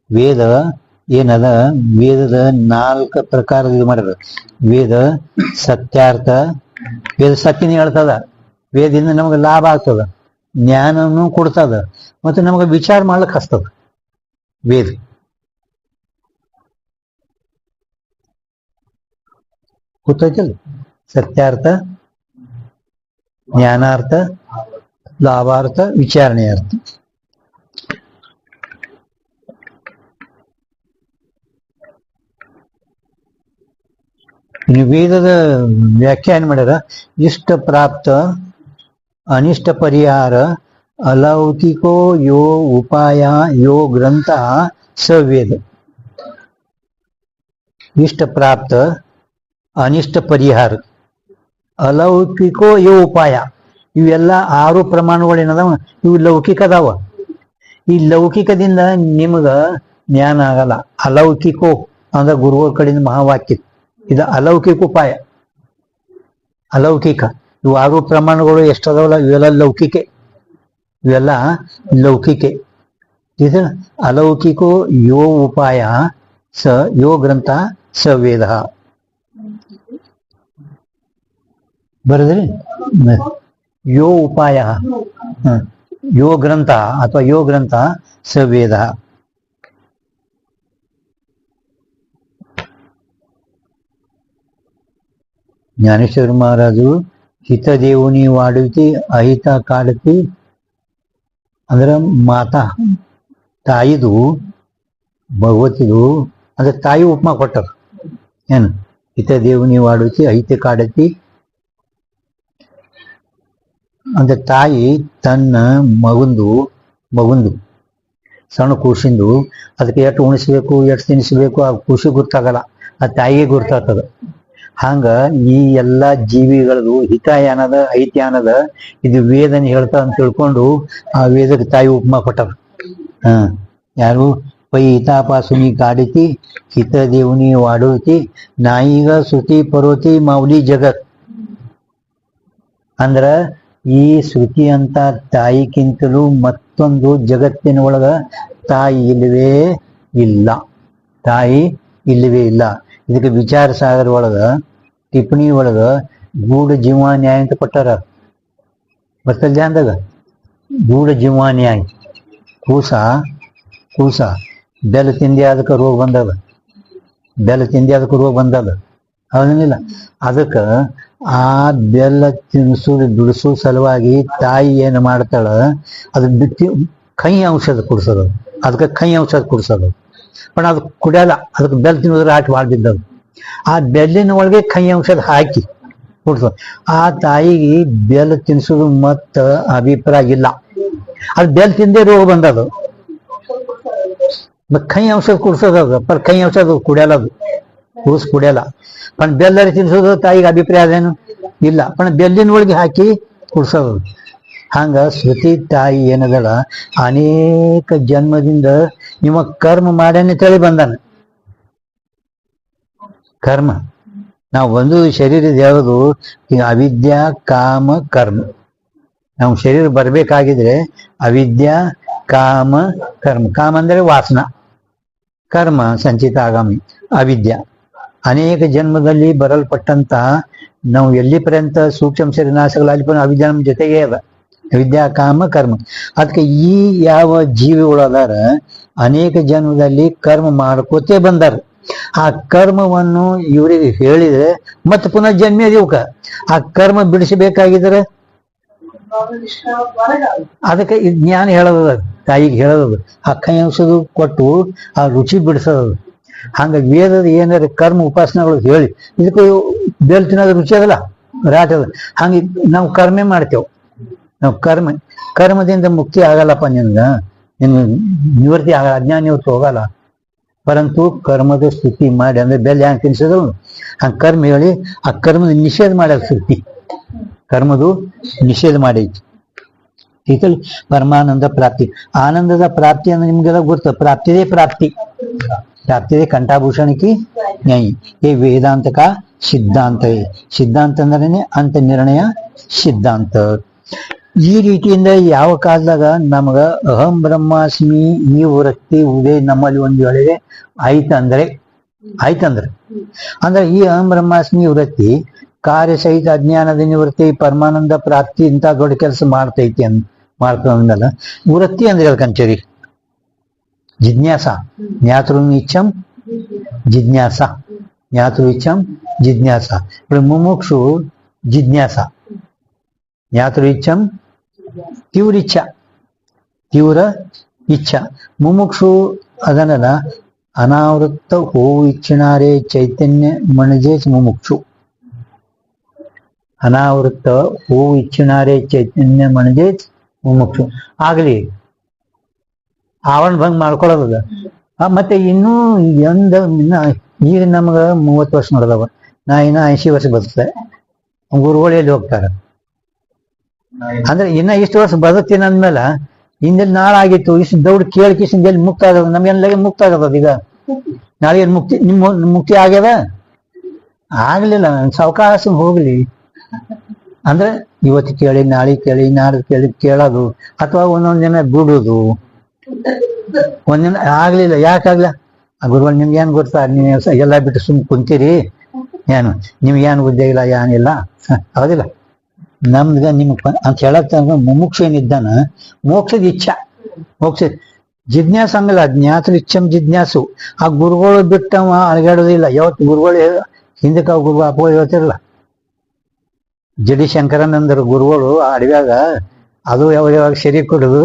Speaker 1: ವೇದ ಏನದ, ವೇದದ 4 ಪ್ರಕಾರದ ಇದು ಮಾಡಿದ. ವೇದ ಸತ್ಯಾರ್ಥ, ವೇದ ಸತ್ಯನ ಹೇಳ್ತದ, ವೇದದಿಂದ ನಮಗೆ ಲಾಭ ಆಗ್ತದ, ಜ್ಞಾನನು ಕೊಡ್ತದ, ಮತ್ತೆ ನಮಗೆ ವಿಚಾರ ಮಾಡ್ಲಿಕ್ಕೆ ಹಸ್ತದ ವೇದ. ಗೊತ್ತಾಯ್ತಲ್ಲ, ಸತ್ಯಾರ್ಥ, ಜ್ಞಾನಾರ್ಥ, ಲಾಭಾರ್ಥ, ವಿಚಾರಣೆಯಾರ್ಥ. ಇನ್ನು ವೇದದ ವ್ಯಾಖ್ಯಾನ ಮಾಡ್ಯಾರ, ಇಷ್ಟ ಪ್ರಾಪ್ತ, ಅನಿಷ್ಟ ಪರಿಹಾರ, अलौकिको यो उपाय यो ग्रंथ स वेद. इष्ट प्राप्त, अनिष्ट परिहार, अलौकिको यो उपाय, ಇವೆಲ್ಲ 6 ಪ್ರಮಾಣಗಳೇನದಾವ, ಇವು ಲೌಕಿಕ ಅದಾವ. ಈ ಲೌಕಿಕದಿಂದ ನಿಮಗ ಜ್ಞಾನ ಆಗಲ್ಲ. ಅಲೌಕಿಕೋ ಅಂದ್ರೆ ಗುರುಗಳ ಕಡೆಯಿಂದ ಮಹಾವಾಕ್ಯ, ಇದು ಅಲೌಕಿಕ ಉಪಾಯ. ಅಲೌಕಿಕ ಇವು 6 ಪ್ರಮಾಣಗಳು ಎಷ್ಟದಾವಲ್ಲ, ಇವೆಲ್ಲ ಲೌಕಿಕೆ, ಇವೆಲ್ಲ ಲೌಕಿಕೆ. ಇದು ಅಲೌಕಿಕೋ ಯೋ ಉಪಾಯ ಸ ಯೋ ಗ್ರಂಥ ಸ ವೇದ. ಬರದ್ರಿ, ಯೋ ಉಪಾಯ ಯೋ ಗ್ರಂಥ ಅಥವಾ ಯೋ ಗ್ರಂಥ ಸ ವೇದ. ಜ್ಞಾನೇಶ್ವರ ಮಹಾರಾಜು ಹಿತದೇವುನಿ ವಾಡುತ್ತಿ ಅಹಿತ ಕಾಡತಿ ಅಂದ್ರೆ ಮಾತಾ ತಾಯಿದು ಭಗವತಿದು ಅಂದ್ರೆ ತಾಯಿ ಉಪಮಾ ಕೊಟ್ಟರು. ಏನು ಹಿತದೇವುನಿ ವಾಡುತ್ತಿ ಅಹಿತ ಕಾಡತಿ ಅಂದ್ರೆ ತಾಯಿ ತನ್ನ ಮಗುಂದು ಸಣ್ಣ ಕೂಸಿಂದು ಅದಕ್ಕೆ ಎಷ್ಟು ಉಣಿಸ್ಬೇಕು, ಎಷ್ಟು ತಿನ್ನಿಸ್ಬೇಕು, ಆ ಖುಷಿ ಗೊತ್ತಾಗಲ್ಲ, ಆ ತಾಯಿಗೆ ಗೊತ್ತಾಗ್ತದ. ಹಂಗ ಈ ಎಲ್ಲಾ ಜೀವಿಗಳದು ಹಿತ ಏನದ ಐತಿ ಏನದ ಇದು ವೇದನೆ ಹೇಳ್ತಾ ಅಂತ ತಿಳ್ಕೊಂಡು ಆ ವೇದಕ್ಕೆ ತಾಯಿ ಉಪಮಾ ಕೊಟ್ಟರು. ಯಾರು ಪೈ ಹಿತಾಪಾಸುನಿ ಕಾಡಿತಿ ಹಿತ ದೇವುನಿ ವಾಡುತಿ ನಾಯಿಗ ಶ್ರುತಿ ಪರೋತಿ ಮಾವುಲಿ ಜಗತ್. ಅಂದ್ರ ಈ ಶ್ರುತಿ ಅಂತ ತಾಯಿಗಿಂತಲೂ ಮತ್ತೊಂದು ಜಗತ್ತಿನ ಒಳಗ ತಾಯಿ ಇಲ್ಲವೇ ಇಲ್ಲ, ತಾಯಿ ಇಲ್ಲವೇ ಇಲ್ಲ. ಇದಕ್ಕೆ ವಿಚಾರ ಸಾಗರ ಒಳಗ ಟಿಪ್ಪಣಿ ಒಳಗ ಗೂಢ ಜೀವ ನ್ಯಾಯ ಅಂತ ಕೊಟ್ಟಾರ. ಬರ್ತಲ್ ಜಾನ್ದಾಗ ಗೂಢ ಜೀವ ನ್ಯಾಯ. ಕೂಸ ಬೆಲ್ಲ ತಿಂದಿ ಅದಕ್ಕೆ ರೋಗ ಬಂದದ, ಬೆಲ್ಲ ತಿಂದಿ ಅದಕ್ಕೆ ರೋಗ ಬಂದದ. ಹೌದೇನಿಲ್ಲ. ಅದಕ್ಕ ಆ ಬೆಲ್ಲ ತಿನ್ಸುದು ಬಿಡಿಸೋ ಸಲುವಾಗಿ ತಾಯಿ ಏನು ಮಾಡ್ತಾಳ, ಅದು ಬಿತ್ತಿ ಕೈ ಔಷಧ ಕುಡ್ಸೋದು, ಅದಕ್ಕೆ ಕೈ ಔಷಧ ಕುಡ್ಸೋದು. पण ಅದು ಕುಡಿಯಲ್ಲ, ಅದಕ್ಕೆ ಬೆಲ್ಲ ತಿನ್ನೋದ್ರೆ ಆಟ ಮಾಡ್ತಿದ್ದವು. ಆ ಬೆಲ್ಲಿನ ಒಳಗೆ ಕೈ ಔಷಧ ಹಾಕಿ ಕುಡ್ಸೋದು. ಆ ತಾಯಿಗೆ ಬೆಲ್ಲ ತಿನ್ಸೋದು ಮತ್ತ ಅಭಿಪ್ರಾಯ ಇಲ್ಲ, ಅದು ಬೆಲ್ಲ ತಿಂದೇ ರೋಗ ಬಂದದು. ಕೈ ಔಷಧ ಕುಡ್ಸೋದು ಅದು, ಪರ್ ಕೈ ಔಷಧ ಕುಡಿಯಲ್ಲ, ಅದು ಕೂಸ್ ಕುಡಿಯಲ್ಲ. पण ಬೆಲ್ಲರಿ ತಿನ್ಸೋದು ತಾಯಿಗೆ ಅಭಿಪ್ರಾಯ ಅದೇನು ಇಲ್ಲ, पण ಬೆಲ್ಲಿನ ಒಳಗೆ ಹಾಕಿ ಕುಡ್ಸೋದು. ಹಂಗ ಶ್ರುತಿ ತಾಯಿ ಏನದಳ, ಅನೇಕ ಜನ್ಮದಿಂದ ಇವ ಕರ್ಮ ಮಾಡ್ಯಾನೆ ತಳಿ ಬಂದಾನ. ಕರ್ಮ ನಾವು ಒಂದು ಶರೀರದ ಯಾವುದು, ಅವಿದ್ಯಾ ಕಾಮ ಕರ್ಮ. ನಾವು ಶರೀರ ಬರ್ಬೇಕಾಗಿದ್ರೆ ಅವಿದ್ಯಾ ಕಾಮ ಕರ್ಮ. ಕಾಮ ಅಂದ್ರೆ ವಾಸನ, ಕರ್ಮ ಸಂಚಿತ ಆಗಾಮಿ, ಅವಿದ್ಯಾ. ಅನೇಕ ಜನ್ಮದಲ್ಲಿ ಬರಲ್ಪಟ್ಟಂತ ನಾವು ಎಲ್ಲಿ ಪರ್ಯಂತ ಸೂಕ್ಷ್ಮ ಶರೀರ ನಾಶಗಳಾಗಿ ಅವಿದ್ಯಾ ನಮ್ಮ ಜೊತೆಗೆ ಅದ, ವಿದ್ಯಾ ಕಾಮ ಕರ್ಮ. ಅದಕ್ಕೆ ಈ ಯಾವ ಜೀವಿಗಳದಾರ ಅನೇಕ ಜನ್ಮದಲ್ಲಿ ಕರ್ಮ ಮಾಡ್ಕೋತೇ ಬಂದಾರ. ಆ ಕರ್ಮವನ್ನು ಇವರಿಗೆ ಹೇಳಿದ್ರೆ ಮತ್ತೆ ಪುನಃ ಜನ್ಮೇ ಇವಕ್ಕ ಆ ಕರ್ಮ ಬಿಡಿಸಬೇಕಾಗಿದ್ರೆ ಅದಕ್ಕೆ ಈ ಜ್ಞಾನ ಹೇಳೋದ, ತಾಯಿಗೆ ಹೇಳೋದು, ಆ ಕೈ ಔಷಧ ಕೊಟ್ಟು ಆ ರುಚಿ ಬಿಡಿಸೋದು. ಹಂಗ ವೇದದ ಏನಾರ ಕರ್ಮ ಉಪಾಸನೆಗಳು ಹೇಳಿ ಇದಕ್ಕೆ ಬೆಲ್ ತಿನ್ನೋದು ರುಚಿ ಅದಲ್ಲ, ರಾಟ ಅದ. ಹಂಗೆ ನಾವು ಕರ್ಮೆ ಮಾಡ್ತೇವೆ. ನಾವು ಕರ್ಮದಿಂದ ಮುಕ್ತಿ ಆಗಲ್ಲಪ್ಪ, ನಿನ್ ನಿವೃತ್ತಿ ಆಗಲ್ಲ, ಅಜ್ಞಾನ ನಿವೃತ್ತಿ ಹೋಗಲ್ಲ. ಪರಂತು ಕರ್ಮದ ಸ್ತುತಿ ಮಾಡಿ, ಅಂದ್ರೆ ಬೆಲೆ ಹ್ಯಾಂಗ ತಿನ್ಸಿದ್ರು ಹಂಗ ಕರ್ಮ ಹೇಳಿ ಆ ಕರ್ಮದ ನಿಷೇಧ ಮಾಡ್ಯಾರ ಸ್ತುತಿ, ಕರ್ಮದು ನಿಷೇಧ ಮಾಡೈತಿ. ಈತಲ್ಲಿ ಪರಮಾನಂದ ಪ್ರಾಪ್ತಿ, ಆನಂದದ ಪ್ರಾಪ್ತಿ ಅಂದ್ರೆ ನಿಮ್ಗೆಲ್ಲ ಗೊತ್ತ, ಪ್ರಾಪ್ತಿದೇ ಪ್ರಾಪ್ತಿ, ಪ್ರಾಪ್ತಿದೇ ಕಂಠಾಭೂಷಣಕ್ಕೆ ನ್ಯಾಯಿ. ಏ ವೇದಾಂತ ಕಾ ಸಿದ್ಧಾಂತ, ಸಿದ್ಧಾಂತ ಅಂದ್ರೆ ಅಂತ ನಿರ್ಣಯ ಸಿದ್ಧಾಂತ. ಈ ರೀತಿಯಿಂದ ಯಾವ ಕಾಲದಾಗ ನಮಗ ಅಹಂ ಬ್ರಹ್ಮಾಸ್ಮಿ ಈ ವೃತ್ತಿ ಉದೇ ನಮ್ಮಲ್ಲಿ ಒಂದು ವೇಳೆ ಆಯ್ತಂದ್ರೆ ಅಂದ್ರೆ ಈ ಅಹಂ ಬ್ರಹ್ಮಾಸ್ಮಿ ವೃತ್ತಿ ಕಾರ್ಯಸಹಿತ ಅಜ್ಞಾನದ ನಿವೃತ್ತಿ ಪರಮಾನಂದ ಪ್ರಾಪ್ತಿ ಇಂಥ ದೊಡ್ಡ ಕೆಲಸ ಮಾಡ್ತೈತಿ ಮಾಡ್ಕೊಂಡಲ್ಲ. ವೃತ್ತಿ ಅಂದ್ರೆ ಹೇಳ್ಕಂಚೇರಿ ಜಿಜ್ಞಾಸ, ಜ್ಞಾತೃ ಇಚ್ಛಂ ಜಿಜ್ಞಾಸ, ಜ್ಞಾತೃ ಇಚ್ಛಂ ಜಿಜ್ಞಾಸ. ಮುಮುಕ್ಷು ಜಿಜ್ಞಾಸ, ಜ್ಞಾತೃ ಇಚ್ಛಂ ತೀವ್ರ ಇಚ್ಛಾ, ತೀವ್ರ ಇಚ್ಛಾ. ಮುಮುಕ್ಷು ಅದನ್ನಲ್ಲ, ಅನಾವೃತ್ತ ಹೂವು ಇಚ್ಛಿನಾರೇ ಚೈತನ್ಯ ಮಣಜೆ ಮುಮುಕ್ಷು. ಅನಾವೃತ್ತ ಹೂವು ಇಚ್ಛಿನಾರೇ ಚೈತನ್ಯ ಮಣಜೆ ಮುಮುಕ್ಷು. ಆಗ್ಲಿ ಆವರಣ ಭಂಗ ಮಾಡ್ಕೊಳ್ಳೋದ. ಮತ್ತೆ ಇನ್ನೂ ಈಗ ನಮಗ 30 ವರ್ಷ ನಡೆದವ, ನಾ ಇನ್ನ 80 ವರ್ಷ ಬದುಕ್ತೆ. ಗುರುಗಳು ಎಲ್ಲಿ ಹೋಗ್ತಾರ ಅಂದ್ರೆ ಇನ್ನ ಇಷ್ಟು ವರ್ಷ ಬದುಕ್ತೀನಿ ಅಂದ್ಮೇಲೆ ಹಿಂದೆಲ್ಲಿ ನಾಳಾಗಿತ್ತು ಇಷ್ಟು ದೌಡ್ ಕೇಳ್ಕಿಸಿಂದ ಎಲ್ಲಿ ಮುಕ್ತ ಆಗದ, ನಮ್ಗೆಲ್ಲ ಮುಕ್ತ ಆಗದ. ಈಗ ನಾಳೆ ಏನ್ ಮುಕ್ತಿ, ಮುಕ್ತಿ ಆಗ್ಯದ ಆಗ್ಲಿಲ್ಲ, ಸಾವಕಾಶ ಹೋಗ್ಲಿ ಅಂದ್ರೆ ಇವತ್ತು ಕೇಳಿ ನಾಳೆ ಕೇಳಿ ನಾಳೆ ಕೇಳಿ ಕೇಳೋದು, ಅಥವಾ ಒಂದೊಂದ್ ದಿನ ಬಿಡುದು. ಒಂದಿನ ಆಗ್ಲಿಲ್ಲ, ಯಾಕಾಗ್ಲ ಆ ಗುರುಗಳು ನಿಮ್ಗೆ ಏನ್ ಗೊತ್ತಾ, ನೀವು ಎಲ್ಲ ಬಿಟ್ಟು ಸುಮ್ ಕುಂತೀರಿ, ಏನು ನಿಮ್ಗೇನು ಉದ್ಯೋಗ ಇಲ್ಲ ಏನಿಲ್ಲ, ಹೌದಿಲ್ಲ. ನಮ್ಗ ನಿಮ್ಗೆ ಅಂತ ಹೇಳಕ್ ಮುಮುಕ್ಷ ಏನಿದ್ದಾನ ಮೋಕ್ಷದ ಇಚ್ಛಾ, ಮೋಕ್ಷ ಜಿಜ್ಞಾಸ ಹಂಗಲ್ಲ, ಜ್ಞಾತೃ ಇಚ್ಛಂ ಜಿಜ್ಞಾಸು. ಆ ಗುರುಗಳು ಬಿಟ್ಟವ ಅಳಗಾಡೋದಿಲ್ಲ. ಯಾವತ್ತು ಗುರುಗಳು ಹಿಂದಕ್ಕೆ ಅವ್ ಗುರು ಅಪ್ಪ ಹೇಳ್ತಿರಲ್ಲ, ಜಡಿ ಶಂಕರಾನಂದರ ಗುರುಗಳು ಅಡವ್ಯಾಗ ಅದು ಯಾವಾಗ ಸರಿ ಕೊಡುದು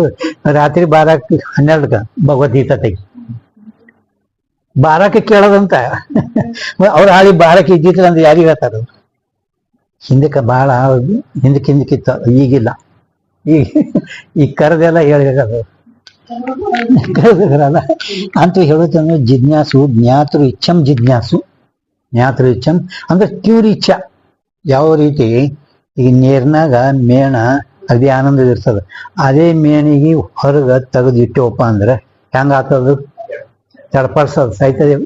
Speaker 1: ರಾತ್ರಿ 12-12 ಭಗವದ್ಗೀತಾ ತೆಗಿ ಬಾರಕ್ಕೆ ಕೇಳೋದಂತ. ಅವ್ರ ಹಾಳಿ ಬಾರಕ್ಕೆ ಇದ್ದಿತ್ತು ಅಂದ್ರೆ ಯಾರಿಗೆ ಹೇಳ್ತಾರ? ಹಿಂದಕ್ಕೆ ಬಹಳ ಹಿಂದಕ್ಕಿತ್ತ, ಈಗಿಲ್ಲ. ಈಗ ಕರೆದೆಲ್ಲ ಹೇಳಿರಲ್ಲ ಕರೆದಿರಲ್ಲ ಅಂತ ಹೇಳುತ್ತಂದ್ರೆ ಜಿಜ್ಞಾಸು, ಜ್ಞಾತೃ ಇಚ್ಛಂ ಜಿಜ್ಞಾಸು, ಜ್ಞಾತೃ ಇಚ್ಛಂ ಅಂದ್ರೆ ತೀವ್ರ ಇಚ್ಛಾ. ಯಾವ ರೀತಿ ಈಗ ನೀರ್ನಾಗ ಮೇಣ ಅದೇ ಆನಂದದ ಇರ್ತದ, ಅದೇ ಮೇಣಿಗೆ ಹೊರಗ ತೆಗೆದು ಇಟ್ಟವಪ್ಪ ಅಂದ್ರೆ ಹೆಂಗ ಆಗ್ತದ? ತಡಪಡಿಸೋದು ಸಾಯ್ತದೆ.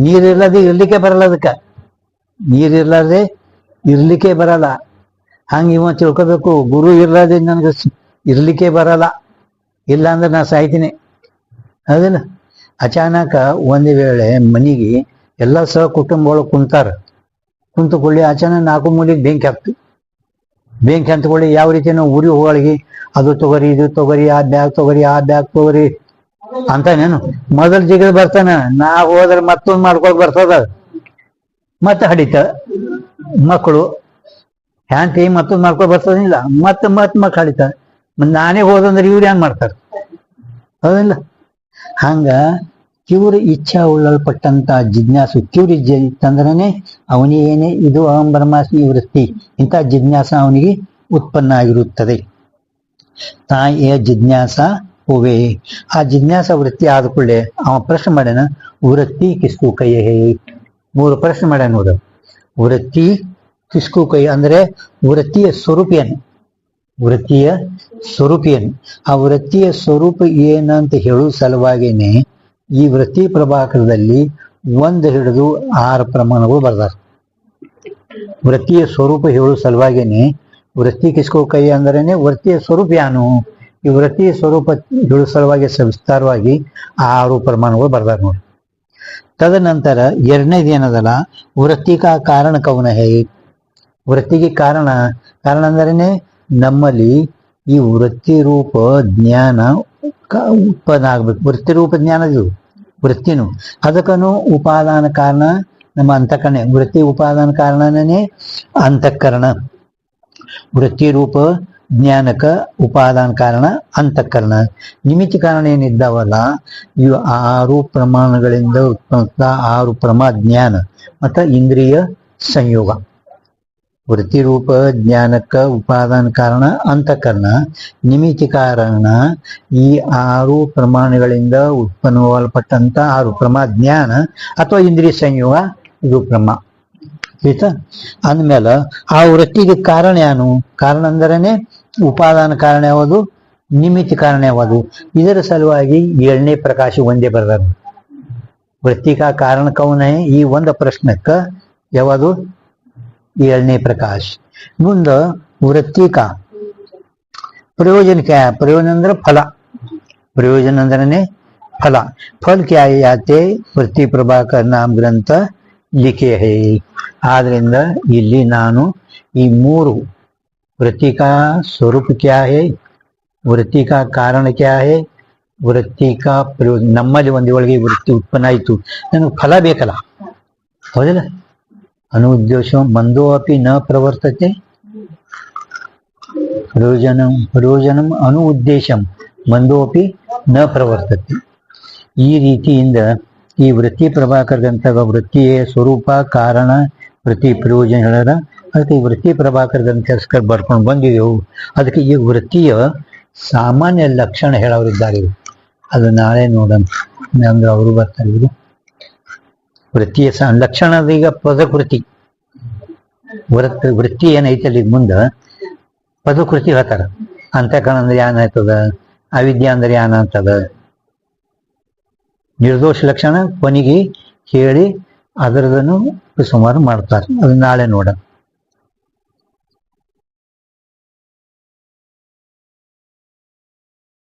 Speaker 1: ನೀರಿಲ್ಲದೆ ಇರ್ಲಿಕ್ಕೆ ಬರಲ್ಲ, ಅದಕ್ಕೆ ನೀರಿರ್ಲಾರ್ದೆ ಇರ್ಲಿಕ್ಕೆ ಬರಲ್ಲ. ಹಂಗ ಇವ ತಿಳ್ಕೋಬೇಕು, ಗುರು ಇರ್ಲಾರ್ದೆ ನನ್ಗೆ ಇರ್ಲಿಕ್ಕೆ ಬರಲ್ಲ, ಇಲ್ಲ ಅಂದ್ರೆ ನಾ ಸಾಯ್ತೀನಿ, ಹೌದಿಲ್ಲ. ಅಚಾನಕ ಒಂದು ವೇಳೆ ಮನೆಗೆ ಎಲ್ಲ ಸಹ ಕುಟುಂಬಗಳು ಕುಂತುಕೊಳ್ಳಿ ಅಚಾನಕ್ 4 ಮೂಲಿಗೆ ಬೆಂಕಿ ಹಾಕ್ತು. ಬೆಂಕಿ ಹಂತ್ಕೊಳ್ಳಿ ಯಾವ ರೀತಿ ನಾವು ಉರಿ ಹೋಳಿಗೆ ಅದು ತಗೋರಿ, ಇದು ತಗೋರಿ, ಆ ಬ್ಯಾಗ್ ತಗೋರಿ, ಆ ಬ್ಯಾಗ್ ತಗೋರಿ ಅಂತಾನೇನು ಮೊದಲು ಜಿಗಿದು ಬರ್ತಾನ. ನಾ ಹೋದ್ರೆ ಮತ್ತೊಂದು ಮಾಡ್ಕೊಳಕ್ ಬರ್ತದ, ಮತ್ತೆ ಹಡಿತ ಮಕ್ಕಳು ಹ್ಯಾಂತಿ ಮತ್ತೊಂದು ಮಾಡ್ಕೊ ಬರ್ತದಿಲ್ಲ ಮತ್ತೆ ಮಕ್ಳು ಹಡಿತ ನಾನೇ ಹೋದಂದ್ರೆ ಇವ್ರು ಏನ್ ಮಾಡ್ತಾರೆ ಹೌದಿಲ್ಲ. ಹಂಗ ಕಿವ್ರ ಇಚ್ಛಾ ಉಳ್ಳಲ್ಪಟ್ಟಂತ ಜಿಜ್ಞಾಸು ಕಿವ್ರ ತಂದ್ರನೆ ಅವನಿಗೇನೆ ಇದು ಅಹಂ ಬ್ರಹ್ಮಾಸ್ಮಿ ವೃತ್ತಿ ಇಂಥ ಜಿಜ್ಞಾಸ ಅವನಿಗೆ ಉತ್ಪನ್ನ ಆಗಿರುತ್ತದೆ. ತಾಯಿಯ ಜಿಜ್ಞಾಸ ಹೋವೆ ಆ ಜಿಜ್ಞಾಸ ವೃತ್ತಿ ಆದ ಕೂಡಲೇ ಅವ ಪ್ರಶ್ನೆ ಮಾಡ್ಯಾನ ವೃತ್ತಿ ಕಿಸ್ಕು ಕೈ ಹೇ 3 ಪ್ರಶ್ನೆ ಮಾಡ್ಯಾನ ನೋಡು. ವೃತ್ತಿ ಕಿಸ್ಕು ಕೈ ಅಂದ್ರೆ ವೃತ್ತಿಯ ಸ್ವರೂಪ ಏನು, ವೃತ್ತಿಯ ಸ್ವರೂಪ ಏನು, ಆ ವೃತ್ತಿಯ ಸ್ವರೂಪ ಏನಂತ ಹೇಳುವ ಸಲುವಾಗಿನೇ ಈ ವೃತ್ತಿ ಪ್ರಭಾಕರದಲ್ಲಿ 1 ಹಿಡಿದು 6 ಪ್ರಮಾಣಗಳು ಬರ್ದಾರ. ವೃತ್ತಿಯ ಸ್ವರೂಪ ಹೇಳುವ ಸಲುವಾಗಿನೇ ವೃತ್ತಿ ಕಿಸ್ಕೋ ಕೈ ಅಂದ್ರೇನೆ ವೃತ್ತಿಯ ಸ್ವರೂಪ ಏನು, ಈ ವೃತ್ತಿಯ ಸ್ವರೂಪ ಹೇಳುವ ಸಲುವಾಗಿ ವಿಸ್ತಾರವಾಗಿ 6 ಪ್ರಮಾಣಗಳು ಬರ್ದಾರ ನೋಡಿ. ತದನಂತರ 2ನೇದು ಏನದಲ್ಲ ವೃತ್ತಿಕ ಕಾರಣ ಕವನ ಹೇ, ವೃತ್ತಿಗೆ ಕಾರಣ ಅಂದ್ರೇನೆ ನಮ್ಮಲ್ಲಿ ಈ ವೃತ್ತಿ ರೂಪ ಜ್ಞಾನ ಉತ್ಪನ್ನ ಆಗ್ಬೇಕು. ವೃತ್ತಿ ರೂಪ ಜ್ಞಾನ ಇದು ವೃತ್ತಿನು ಅದಕ್ಕನು ಉಪಾದಾನ ಕಾರಣ ನಮ್ಮ ಅಂತಃಕರಣ. ವೃತ್ತಿ ಉಪಾದಾನ ಕಾರಣನೇ ಅಂತಃಕರಣ. ವೃತ್ತಿ ರೂಪ ಜ್ಞಾನಕ ಉಪಾದಾನ ಕಾರಣ ಅಂತಃಕರಣ. ನಿಮಿತ್ತ ಕಾರಣ ಏನಿದ್ದಾವಲ್ಲ ಇವು 6 ಪ್ರಮಾಣಗಳಿಂದ ಉತ್ಪನ್ನ 6 ಪ್ರಮಾ ಜ್ಞಾನ ಮತ್ತು ಇಂದ್ರಿಯ ಸಂಯೋಗ. ವೃತ್ತಿ ರೂಪ ಜ್ಞಾನಕ್ಕ ಉಪಾದಾನ ಕಾರಣ ಅಂತಃಕರಣ, ನಿಮಿತ್ತ ಕಾರಣ ಈ 6 ಪ್ರಮಾಣಗಳಿಂದ ಉತ್ಪನ್ನವಾಗಲ್ಪಟ್ಟಂತ 6 ಪ್ರಮಾ ಜ್ಞಾನ ಅಥವಾ ಇಂದ್ರಿಯ ಸಂಯೋಗ ಇದು ಬ್ರಹ್ಮ. ಆಯ್ತಾ. ಅಂದ್ಮೇಲೆ ಆ ವೃತ್ತಿಗೆ ಕಾರಣ ಏನು, ಕಾರಣ ಅಂದ್ರೇನೆ ಉಪಾದಾನ ಕಾರಣ ಯಾವುದು, ನಿಮಿತ್ತ ಕಾರಣ ಯಾವುದು. ಇದರ ಸಲುವಾಗಿ 7ನೇ ಪ್ರಕಾಶ ಒಂದೇ ಬರ್ದಾರ. ವೃತ್ತಿಕ ಕಾರಣ ಕವನ ಈ ಒಂದು ಪ್ರಶ್ನಕ್ಕ ಯಾವುದು 7ನೇ ಪ್ರಕಾಶ. ಮುಂದ ವೃತ್ತಿಕ ಪ್ರಯೋಜನ ಪ್ರಯೋಜನ ಅಂದ್ರೆ ಫಲ, ಪ್ರಯೋಜನ ಅಂದ್ರೇನೆ ಫಲ. ಫಲ ಕ್ಯಾ ಯಾತೆ ವೃತ್ತಿ ಪ್ರಭಾಕರ್ ನಾಮ ಗ್ರಂಥ ಲಿಖೆ ಹೇ. ಆದ್ರಿಂದ ಇಲ್ಲಿ ನಾನು ಈ 3 ವೃತ್ತಿಕಾ ಸ್ವರೂಪ ಕ್ಯಾ ಹೇ, ವೃತ್ತಿಕಾ ಕಾರಣ ಕ್ಯಾ ಹೇ, ವೃತ್ತಿಕಾ ಪ್ರಯೋಜನ. ನಮ್ಮಲ್ಲಿ ಒಂದೊಳಗೆ ವೃತ್ತಿ ಉತ್ಪನ್ನ ಆಯಿತು, ನನಗೆ ಫಲ ಬೇಕಲ್ಲ ಹೌದಿಲ್ಲ. ಅನುದ್ದೇಶ ಮಂದೋ ಅಪಿ ನ ಪ್ರವರ್ತತೆ ಪ್ರಯೋಜನಂ ಅನು ಉದ್ದೇಶಂ ಮಂದೋ ಅಪಿ ನ ಪ್ರವರ್ತತೆ. ಈ ರೀತಿಯಿಂದ ಈ ವೃತ್ತಿ ಪ್ರಭಾಕರ ಗ್ರಂಥದ ವೃತ್ತಿಯ ಸ್ವರೂಪ ಕಾರಣ ವೃತ್ತಿ ಪ್ರಯೋಜನ ಹೇಳರ. ಅದಕ್ಕೆ ಈ ವೃತ್ತಿ ಪ್ರಭಾಕರ ಗ್ರಂಥ ಬರ್ಕೊಂಡು ಬಂದಿದ್ದೆವು. ಅದಕ್ಕೆ ಈ ವೃತ್ತಿಯ ಸಾಮಾನ್ಯ ಲಕ್ಷಣ ಹೇಳೋರಿದ್ದಾರೆ, ಅದು ನಾಳೆ ನೋಡೋಣ. ಅಂದ್ರೆ ಅವರು ಬರ್ತಾರೆ ಇವರು ವೃತ್ತಿಯ ಲಕ್ಷಣದ. ಈಗ ಪದಕೃತಿ ವೃತ್ತಿ ಏನೈತಲ್ಲಿ ಮುಂದೆ ಪದಕೃತಿ ಹೇಳ್ತಾರ. ಅಂತಃಕರಣ ಅಂದ್ರೆ ಏನಾಯ್ತದ, ಅವಿದ್ಯಾ ಅಂದ್ರೆ ಏನಾಗ್ತದ, ನಿರ್ದೋಷ ಲಕ್ಷಣ ಕೊನೆಗೆ ಹೇಳಿ ಅದರದನ್ನು ಸುಮಾರು ಮಾಡ್ತಾರೆ. ಅದು ನಾಳೆ ನೋಡ.